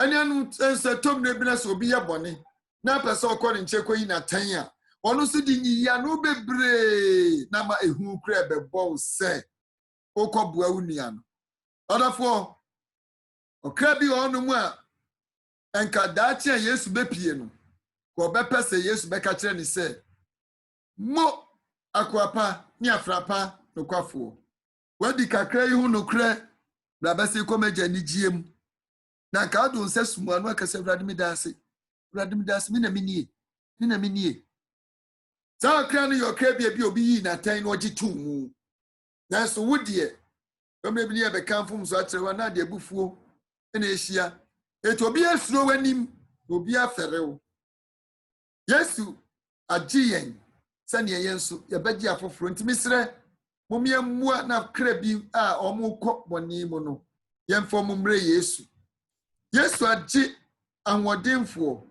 anuanom nso ɛtɔmmerɛ bi na sɛ obi yɛ bɔne na apɛ sɛ ɔkɔ ne nkyɛ kɔyi n'atan a ɔno nso de nyiyia no bebree na ma ehu kura ɛbɛbɔ wo sɛ wokɔboa wo nua no ɔdɔfoɔ ɔkra bi wɔ ɔno mu a ɛnka daakye a yesu bɛpie no kɔ ɔbɛpɛ sɛ yesu bɛka kyerɛ ne sɛ mo akoapa ne afrapa nokwafoɔ wadi kakra yi ho nokorɛ na bɛsɛ kɔmagya ne gyie mu na nka ado nsa sumua no akasɛ awurade me daase me na menie saa ɔkra no yɛ ɔkra bi obi yii n'atan na ɔgye tom mu nanso wo deɛ ɔmmerɛ bi ne yɛbɛka mfom so akyerɛ hɔ na ade abufuo na ɛhyia ɛti obi asuro w'anim na obi afɛre wo yesu agye yɛn sɛnea yɛn nso yɛbɛgye afoforɔ nti mesrɛ mommua na kra bi a ɔmo kɔ bɔne mu no yɛmfa mo mmerɛ yesu agye ahoɔdenfoɔ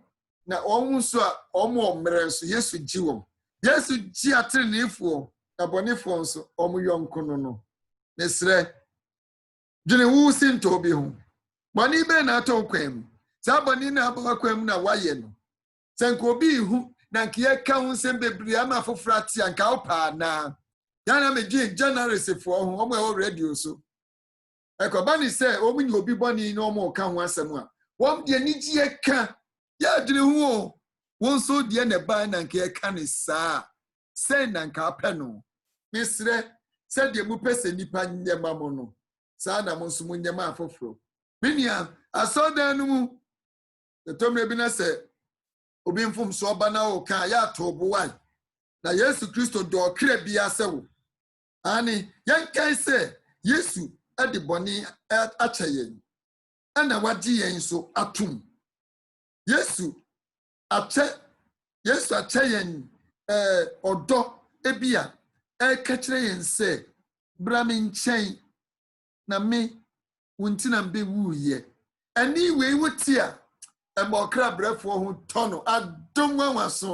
na ɔmo nso a ɔmo mmerɛ nso yesu gye wɔm yesu gye atenenefoɔ na bɔnefoɔ nso ɔmo yɔnko no mesrɛ dwene wo si ntɔ bi ho bɔne bɛn na atɔ kwan mu saa bɔne na abɔ kwan mu na wayɛ no sɛ nka obi hu na nka yɛka ho nsɛm bebree ama foforɔ ate a nka wo paa naa yana medwe generalistfoɔ ho ɔmo ɛwɔ radio so ɛkɔba ne sɛ ɔmo nyɛ obi bɔne na ɔmo ka ho asɛm a wɔm deɛ nigyeɛ ka yɛadwene ho o wɔn nso deɛ na ɛbaa na nka yɛka ne saa sɛ na nka apɛ no mesrɛ sɛdeɛ mupɛ sɛ nnipa nyɛma mo no saa na mo nso mo nyɛma afoforɔ menua asɔdan no mu ɛtɔmmerɛ bi na sɛ obi mfomso ɔba na wo ka yɛ ato bowae na yesu kristo dɔ ɔkra bi asɛ wo ane yɛnkae sɛ yesu de bɔne akyɛ yɛn ɛna wagye yɛn so atom yesu akyɛ yɛn ɔdɔ ebi a ɛka kyerɛ yɛn sɛ bra me nkyɛn na me wontina mbɛwuiɛ ɛne wei wote a ɛma ɔkra brɛfoɔ ho tɔ no adom nwanwaso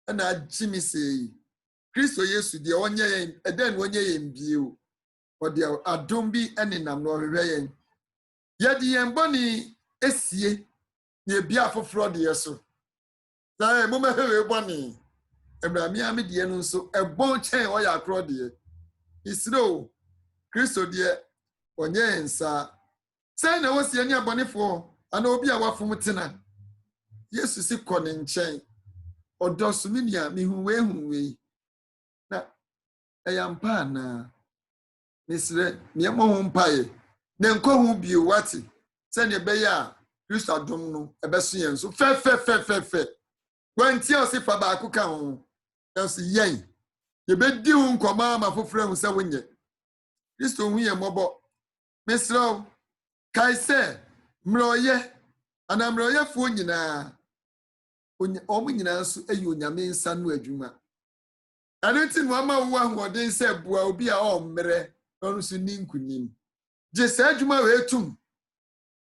ɛna agye me sɛ yi kristo yesu deɛ ɔnyɛ yɛn ɛdɛn na ɔnyɛ yɛn bio ɔde adom bi ɛnenam na ɔhwehwɛ yɛn yɛde yɛn bɔne esie na ebia foforɔ deɛ so na momɛhwɛ wei bɔne Abraham me deɛ no nso ɛbɔn kyɛn ɔyɛ akorɔ deɛ isiro Kristo deɛ ɔnyɛ nsa sɛ na wɔsi ani abɔnefoɔ ana obi a wafom tena Yesu si kɔ ne nkyɛn ɔdɔ so me nua mehu wei na ɛyɛ mpa na mesrɛ meɛmɔ ho mpaeɛ na nkɔ ho bio wate sɛnea ɛbɛyɛ a Kristo adom no ɛbɛso yɛn so fɛfɛfɛfɛfɛ wanti a ɔsi fa baako ka ho ɛso yɛn yɛbɛdi ho nkɔmɔ ama foforɔ ahu sɛ wonyɛ Kristo hu yɛn mmɔbɔ mesrɛ wo kae sɛ mmerɛɔyɛ anaa mmerɛɔyɛfoɔ nyinaa ɔmo nyinaa nso ɛyɛ onyame nsa no adwuma ɛno nti na wama wo ahoɔden sɛ boa obi a ɔmmerɛ na ɔno nso ni nkonim gye saa adwuma wɔ etum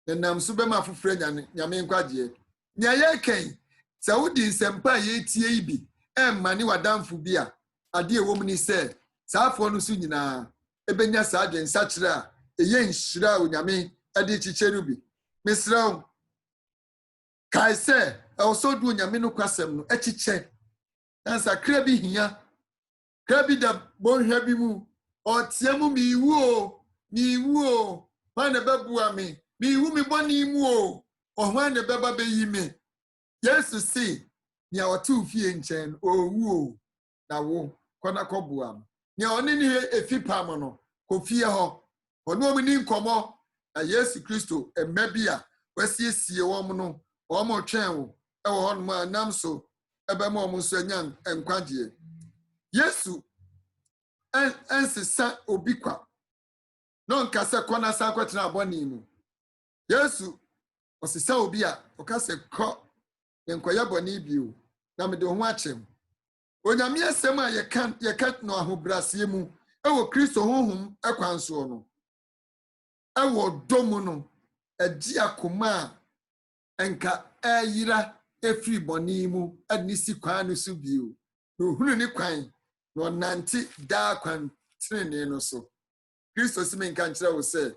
na nam so bɛma foforɔ nyame nkwagyeɛ nea yɛkɛn sɛ wodi nsɛmpa a yɛtie yi bi ɛmma ne wadamfo bi a adeɛ ɛwɔ mu ni sɛ saafoɔ no so nyinaa ɛbɛnya saa adwensakyerɛ a ɛyɛ nhyira a onyame ɛde kyekyɛ no bi mesrɛ wo kae sɛ ɛwɔ sɛ ɔde onyame no kwasɛm no akyekyɛ nansa kra bi hia kra bi da bɔnhwa bi mu ɔteɛ mu miiwu o hwan na ɛbɛboa me miiwu me bɔne mu o ɔhwan na ɛbɛba bɛyi me Yesu si nea ɔte fie nkyɛn owu o na wo kɔna kɔboa m nea ɔne ne efi pam no kɔ fie hɔ ɔno ɔmo ni nkɔmɔ na Yesu Kristo ɛmɛ bi a wasiesie wɔn no wɔn twɛn wo ɛwɔ hɔ nom a nam so ɛbɛma wɔn nso anya nkwagyeɛ Yesu ɛnsesa obi kwa na ɔnkasa kɔ na sa akɔtena abɔne mu Yesu ɔsesa obi a ɔkasa kɔ nkɔyɛ bɔne bio na mede ho akyɛm onyame asɛm a yɛka no ahobrɛaseɛ mu ɛwɔ Kristo honhom ɛkwan soɔ no ɛwɔ dɔ mu no agye akoma a ɛnka ɛyera ɛfiri bɔne mu ɛde ne si kwan no so bio na ohunu ne kwan na ɔnante daa kwan tenenee no so Kristo si menka nkyerɛ wo sɛ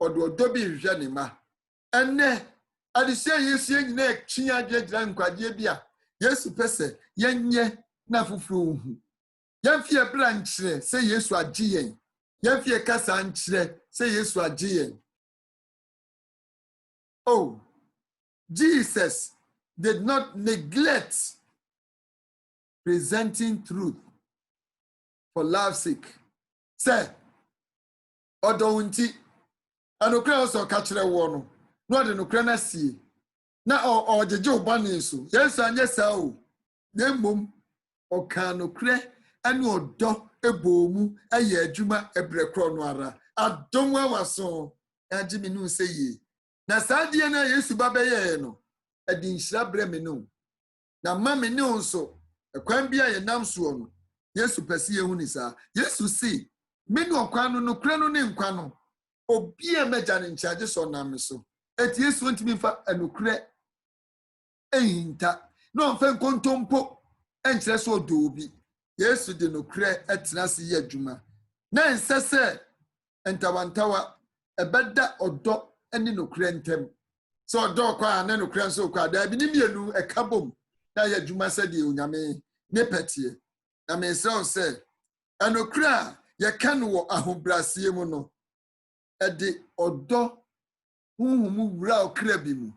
ɔde ɔdɔ bi hwehwɛ ne ma ɛnɛ adesua Yesu yɛn nyinaa akyi adwegyina nkwagyeɛ bi a Yesu pɛ sɛ yɛnyɛ na foforɔ ohu yɛmfi ɛbra nkyerɛ sɛ Yesu agye yɛn yɛmfi ɛkasa nkyerɛ sɛ Yesu agye yɛn oh Jesus did not neglect presenting truth for love's sake sɛ ɔdɔ wo nti anokra ɔsɔ ka kyerɛ wɔ no na ɔde nokra no asie na ɔgyegye wo bɔne so Yesu anyɛ saa o na mmom ɔka nokra ɛne ɔdɔ ɛbɔ mu ɛyɛ adwuma ɛbrɛ korɔ no ara adom awaso agye me no sɛ yie na saa deɛ no a Yesu ba bɛyɛɛ no ɛde nhyira brɛ me no na ma me ne nso ɛkwan bi a yɛnam soɔ no Yesu pɛ sɛ yɛhu ne saa Yesu si me ne ɔkwan no nokra no ne nkwa no obi a mɛgya ne nkyɛagye sɛ ɔnam me so eti Yesu ntumi mfa anokra ɛhinta na ɔmfa nkontompo ɛnkyerɛ sɛ ɔdɔ obi Yesu de nokra ɛtena se yɛ adwuma na nsɛ sɛ ntawantawa ɛbɛda ɔdɔ ɛne nokra ntam sɛ ɔdɔ ɔkɔ a na nokra nso ɔkɔ a daabi ne mmienu ɛka bom na yɛ adwuma sɛdeɛ onyame ne pɛteɛ na mesrɛ wo sɛ anokra a yɛka no wɔ ahobrɛaseɛ mu no ɛde ɔdɔ honhom wura ɔkra bi mu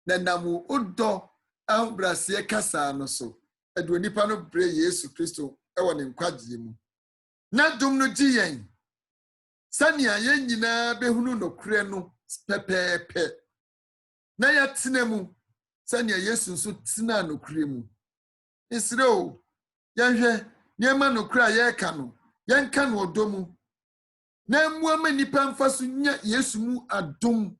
na nam ɔdɔ ahobrɛaseɛ kasa no so ɛde onipa no brɛ Yesu Kristo ɛwɔ ne nkwagyeɛ mu na dom no gye yɛn sɛnea yɛn nyinaa bɛhunu nokra no pɛpɛɛpɛ na yɛtena mu sɛnea Yesu nso tena nokra mu ɛsrɛ o yɛhwɛ nneɛma nokra a yɛreka no yɛnka no ɔdɔ mu na mmuama nipa mfa so nya Yesu mu adom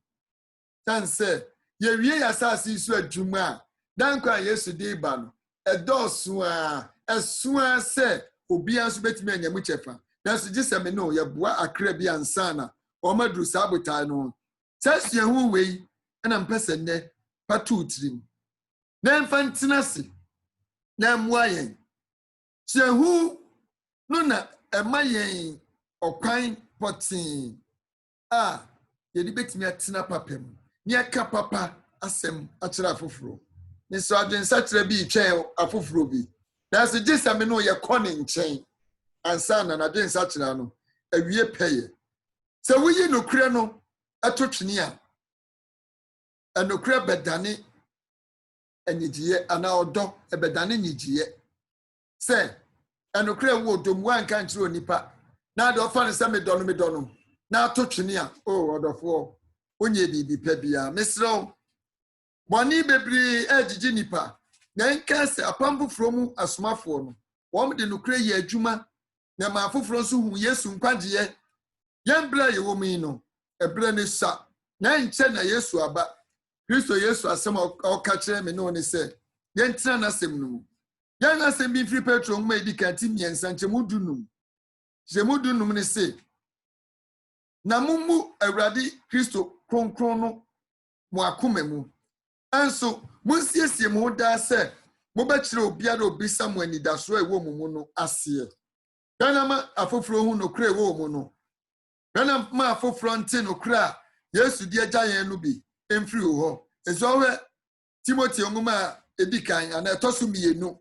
tan sɛ yɛwie yɛ asase yi so adwuma a dankɔ a Yesu de ba no ɛdɔɔso a ɛsoa sɛ obiara nso bɛtumi anya mu kyɛfa nanso gye sɛ me no yɛboa akra bi ansa na ɔmaduru saa botae no saa suahu wei ɛna mpɛ sɛ nnɛ pato tirim na mfa ntena se na mmoa yɛn suahu no na ɛma yɛn ɔkwan pɔtee a yɛde bɛtumi atena papa mu ne yɛka papa asɛm akyerɛ afoforo ne so adwensakyerɛ bi twɛn afoforo bi na so gye sɛ me no yɛ kɔ ne nkyɛn ansa na na de nsa kyerɛ no awie pɛyɛ sɛ woyi nokure no ato twene a anokure bɛdane anyigiye ana ɔdɔ ɛbɛdane nyigiye sɛ anokure wo dom wanka nkyerɛ onipa na de ɔfa ne sɛ medɔ no na ato twene a ɔdɔfoɔ onye bibi pɛ bia mesrɛ bɔne bebree agigi nipa na nka sɛ apam foforɔ mu asomafoɔ no wɔn de nokure yɛ adwuma na ma foforɔ nso hu Yesu nkwagyeɛ yɛn bra yɛ wɔ mu yi no ɛbrɛ ne sa na nkyɛ na Yesu aba Kristo Yesu asɛm ɔka kyerɛ me no ne sɛ yɛn tena n'asɛm no mu yɛn asɛm bi mfiri Petro nwoma edi kan ti mmiɛnsa nkyɛmu dunum ne se na mummu Awurade Kristo kronkron no mo akoma mu anso monsiesie mo ho daa sɛ mobɛkyerɛ obiara obisa mo anidaso a ɛwɔ mo mu no aseɛ ganama afoforo hu nokura ɛwɔ mo no ganama afoforo nte nokura a Yesu di agya yɛn no bi emfiri hɔ ezohwe Timothy nwoma a edi kan ana ɛtɔso mmienu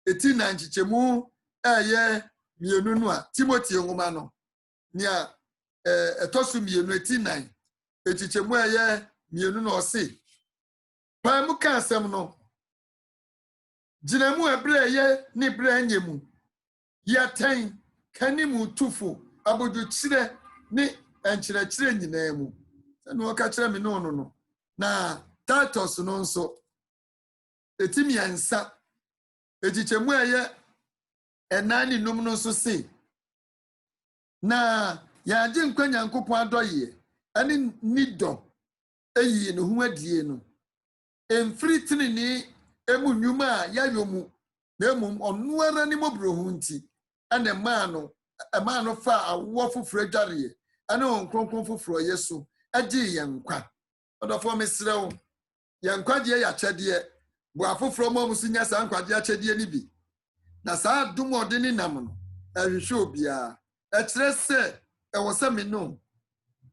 eti na nkyekyɛmu ɛyɛ mmienu no a Timothy nwoma no nia ɛtɔso mmienu eti nan ekyekyɛmu ɛyɛ mmienu no ɔse pa mu ka asɛm no gyinamu ɛbrɛ ɛyɛ ne brɛ anyemu yɛtɛn kanimu tufo abodwokyerɛ ne ɛnkyerɛkyerɛ nyinaa mu sɛne wɔka kyerɛ me no na Titus no nso etimi ansa ekyekyɛmu ɛyɛ ɛnan ne num no nso se na yɛagye nkwa Nyankopɔn adɔyɛ ɛne nidɔ eyi ne ho adie no emfiri tinini emu nnwuma a yɛayɔ mu na emum ɔno ara ne mɔbrohu nti ɛna ɛmaa no fa awoɔ foforɔ adwareɛ ɛne wɔn kronkron foforɔ yɛ so agye yɛn nkwa ɔdɔfoɔ mesrɛ wo yɛn nkwagyeɛ yɛ akyɛdeɛ bo afoforɔ ma ɔmo so nya saa nkwagyeɛ akyɛdeɛ ni bi na saa adom ɔde ne nam no ɛhwehwɛ obiara ɛkyerɛ sɛ ɛwɔ sɛ me no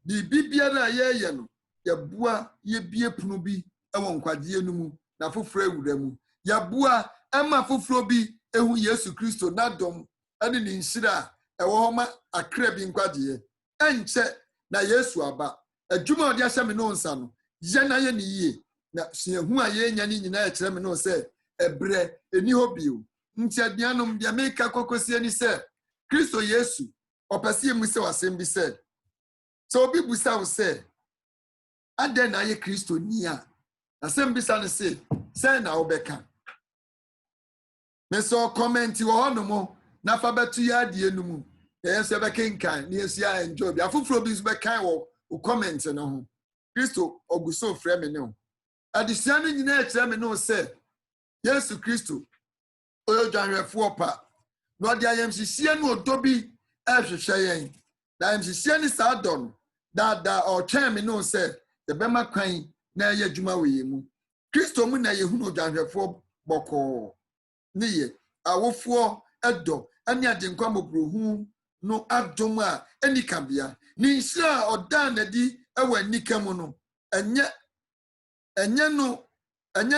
biribi biara a yɛyɛ no yɛboa yɛbie pono bi ɛwɔ nkwagyeɛ no mu na foforɔ awura mu yɛboa ɛma foforɔ bi ehu Yesu Kristo n'adom ɛne ne nhyira a ɛwɔ hɔ ma akra bi nkwagyeɛ ɛnkyɛ na Yesu aba adwuma ɔde ahyɛ me no nsa no yɛ na yɛ ne yie na suahu a yɛnya ne nyinaa ɛkyerɛ me no sɛ ɛbrɛ eni hɔ bio nti aduanom deɛ meka kokosie ni sɛ Kristo Yesu ɔpɛsɛ mu sɛ wasɛm bi sɛ obi busa wo sɛ adɛn na ayɛ Kristo ni a asɛm bi sa ne sɛ na wobɛka mesɛ kɔmɛnti wɔ hɔ no mo na fa bɛto yɛ adeɛ no mu yɛyɛ sɛ bɛkenkan ne yɛsi a enjoy bi afoforo bi nso bɛkan wɔ kɔmɛnti no ho Kristo ɔguso frɛ me ne ho adesua no nyinaa kyerɛ me no sɛ Yesu Kristo ɔyɛ dwanhwɛfoɔ pa na ɔde ayɛmhyehyɛ no ɔdɔ bi ɛhwehwɛ yɛn na ayɛmhyehyɛ ne saa dɔ no daadaa ɔtwɛn me no sɛ yɛbɛma kwan na ɛyɛ adwuma wɔ yɛn mu Kristo mu na yɛhunu dwanhwɛfoɔ bɔkɔɔ ne yɛ awofoɔ ɛdɔ ɛne agyenkwa mmɔborɔhu no adom a ɛni kabea ne nhyira a ɔdaa n'adi ɛwɔ anika mu no ɛnyɛ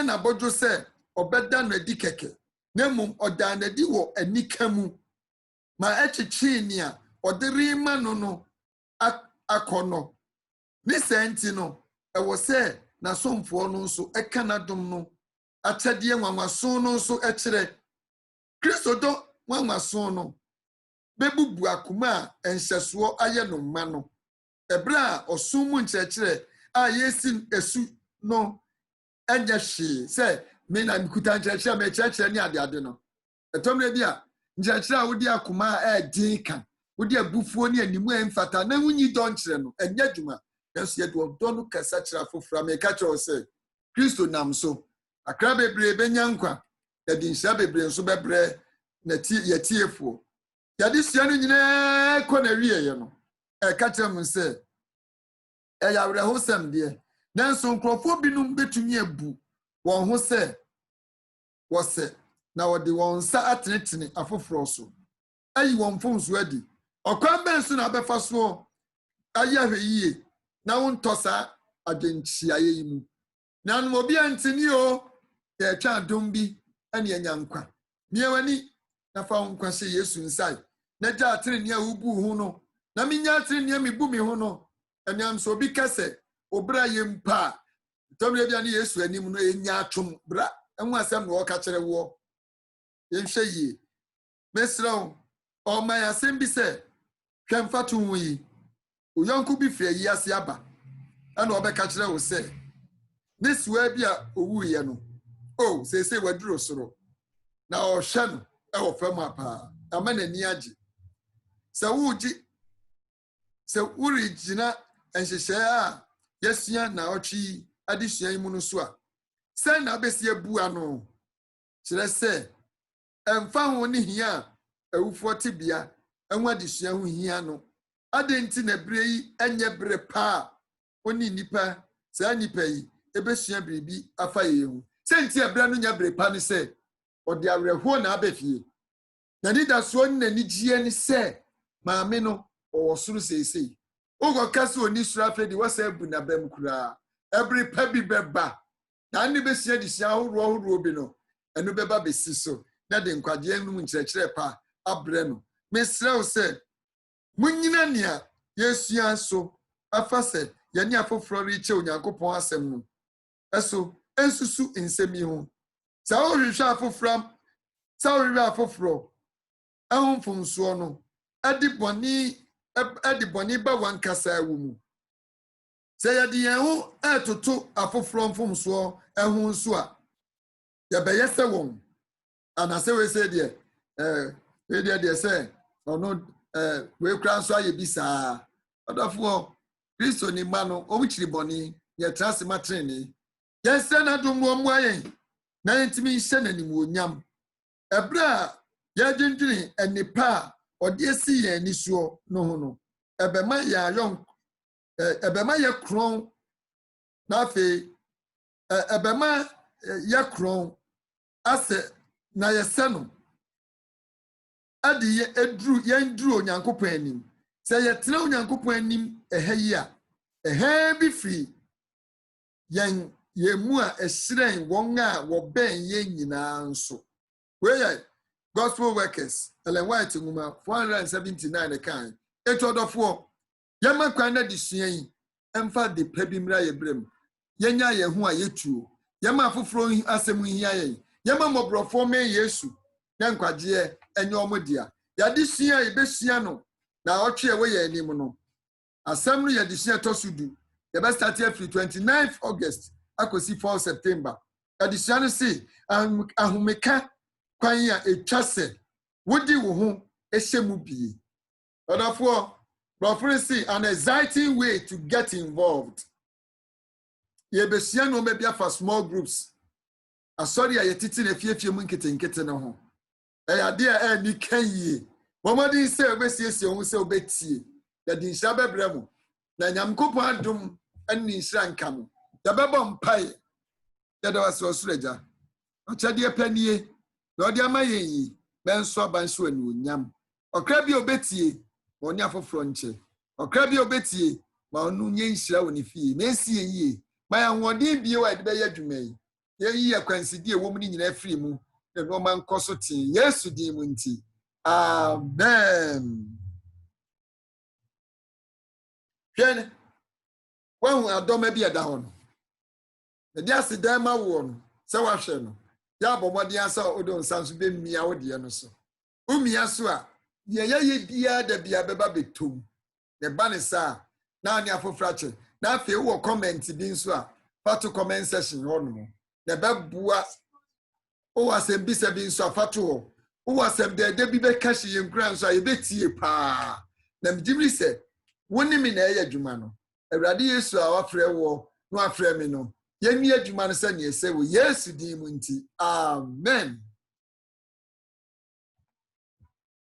n'abɔdwo sɛ ɔbɛda no adi kɛkɛ na mmom ɔdaa n'adi wɔ anika mu ma ɛkyekyee ni a ɔde rema no akɔ no ne sɛ nti no ɛwɔ sɛ n'asomfoɔ no nso ɛka n'adom no akyɛdeɛ nwanwaso no nso ɛkyerɛ Kristo dɔ nwanwaso no bɛbubu akoma a ɛnhyɛsoɔ ayɛ no mma no ɛbrɛ a ɔsom mu nkyerɛkyerɛ a yɛsi esu no ɛnyɛ hwee sɛ me na mekuta nkyerɛkyerɛ me kyerɛkyerɛ ne adeade no ɛtɔmmerɛ bi a nkyerɛkyerɛ a wodi akoma a ɛɛden ka wodi abufuo ne animu a ɛmfata na wunyi dɔ nkyerɛ no ɛnyɛ adwuma nanso yɛde ɔdɔ no kasa kyerɛ afoforo a meka kyerɛ sɛ Kristo nam so akra bebree bɛnya nkwa yɛde nhyira bebree nso bɛbrɛ na yɛtiefoɔ yɛde sua no nyinaa kɔ na wieɛ no ɛka kyerɛ mu sɛ ɛyɛ awerɛhosɛm deɛ nanso nkurɔfoɔ binom bɛtumi abu wɔn ho sɛ wɔsɛ na wɔde wɔn nsa atenetene afoforo so ayi wɔn mfomso adi ɔkwan bɛn so na abɛfa soɔ ayɛ ahwɛ yie na wontɔ saa adwenkyia yi mu na no obi antini o yɛtwa adom bi ɛne anya nkwa miewani na fa ho kwase Yesu nsai na gya atreni a ubu ho no na minya atreni a mibu mi ho no enam so obi kase obra yempa tomre bia ne Yesu anim no enya atwom bra enwo asem no ka kere wo yenhwe yi mesraw o man asem bi se hwemfa to hu yi oyonku bi fie yi ase aba ana obeka kere wo se this way bia owu ye no oh say waduro soro na o hwe no e wo fam apa amana ni age se wuji se urigina enhyehyɛ a yesua na otwi adesua yi mu no so a se na besi abu ano kyerɛ sɛ emfa ho ne hia awufo tebea enwa adesua ho hia no adenti na bere yi enye bere pa oni nipa saa nipa yi ebesua biribi afa ye hu senti ebra no nya bere pa ne sɛ ɔde awerɛho na abɛfie na ni da so ni nani gie ne sɛ maame no ɔwɔ soro seesei ogo kase oni sura afedi wasa abu na bam kura every pa bi beba na ne besia di sia horo bi no enu beba besi so na de nkwagye enu nkyerɛkyerɛ pa abrɛ no mesrɛw sɛ munyina nea yesua so afa sɛ yɛne afoforo riche onyankopɔn asɛm no ɛso ensusu nsɛm yi ho sɛ ohwehwɛ afoforo ahomfomso no adi bɔne ba wankasa awu mu sɛ yɛde yɛn ho atoto afoforo mfomso ɛho nso a yɛbɛyɛ sɛ wɔn anasɛ we sɛ deɛ sɛ ɔno we kura nso ayɛ bi saa ɔdɔfoɔ Kristo ni ma no ɔmkyiri bɔne yɛtra se matrene yɛnsɛ na dom no ɔmo ayɛn na yɛntimi nhyɛ n'animuonyam ɛbrɛ a yɛdwendwene anipa a ɔde esi yɛn ani soɔ no ho no ɛbɛma yɛ kron na afei ɛbɛma yɛ kron asɛ na yɛsɛ no ade yɛnduru onyankopɔn anim sɛ yɛtena onyankopɔn anim ɛha yi a ɛha bi firi yɛn mu a ɛhyerɛn wɔn a wɔbɛn yɛn nyinaa nso weyɛ Gospel Workers Ellen White nguma 479 kan etodofo yɛma kwan na de sua yi ɛmfa de pa bi mra yɛbrɛm yɛnya yɛn ho a yɛtuo yɛma afoforo asɛm hia yɛn yɛma mɔbrɔfo men Yesu na nkwagye ɛnyɛ ɔmodia yɛde sua yɛbɛsua no na ɔtwe ɛwɔ yɛn anim no asɛm no yɛde sua tosudu yɛbɛstart afiri 29th August akosi 4 September adesua no se ahomeka kwan a etwa sɛ wodi wo ho ɛhyɛ mu bie ɔdɔfoɔ brɔfo say an exciting way to get involved yɛbɛsua no ɔbɛbi afa small groups asɔre a yɛtete na fiefie mu nketenkete no ho ɛyɛ ade a ɛni kan yie wɔmɔden sɛ ɔbɛsiesie ho sɛ ɔbɛtie yɛde nhyira bɛbrɛ mu na nyamkopɔn adom ɛne nhyira nka mo yɛbɛbɔ mpae yɛda wase ɔsoro agya ɔkyɛdeɛ panie na ɔde ama yɛn yi bɛnso aban so anuonyam ɔkra bi obetie ma ɔne afoforo nkyɛ ɔkra bi obetie ma ɔno nye nhyira wɔ ne fie na esi yie ma yɛn ahoɔden bie wɔ de bɛyɛ adwuma yi yɛyi akwansidie wɔ mu ne nyinaa firi mu na nneɛma nkɔ so tee Yesu din mu nti amen hwɛn wɔn adɔma bi ɛda hɔ no ɛde ase dan ma wɔ no sɛ wahwɛ no ya bomodi asa odo nsanso be mmia wo de no so umia so a ye bia da bia beba betom ne ba ne sa na ani afofrache na afi wo comment bi nso a fato comment section ho no ne bebua o wasem bi se bi nso afato ho o wasem de bi be kashi ye nkura nso a ye betie pa na mjimri se woni mi na ye adwuma no awurade Yesu a wafrɛ wo no afrɛ mi no yɛnwi adwuma no sɛ ne ɛsɛ wɔ Yesu din mu nti amen.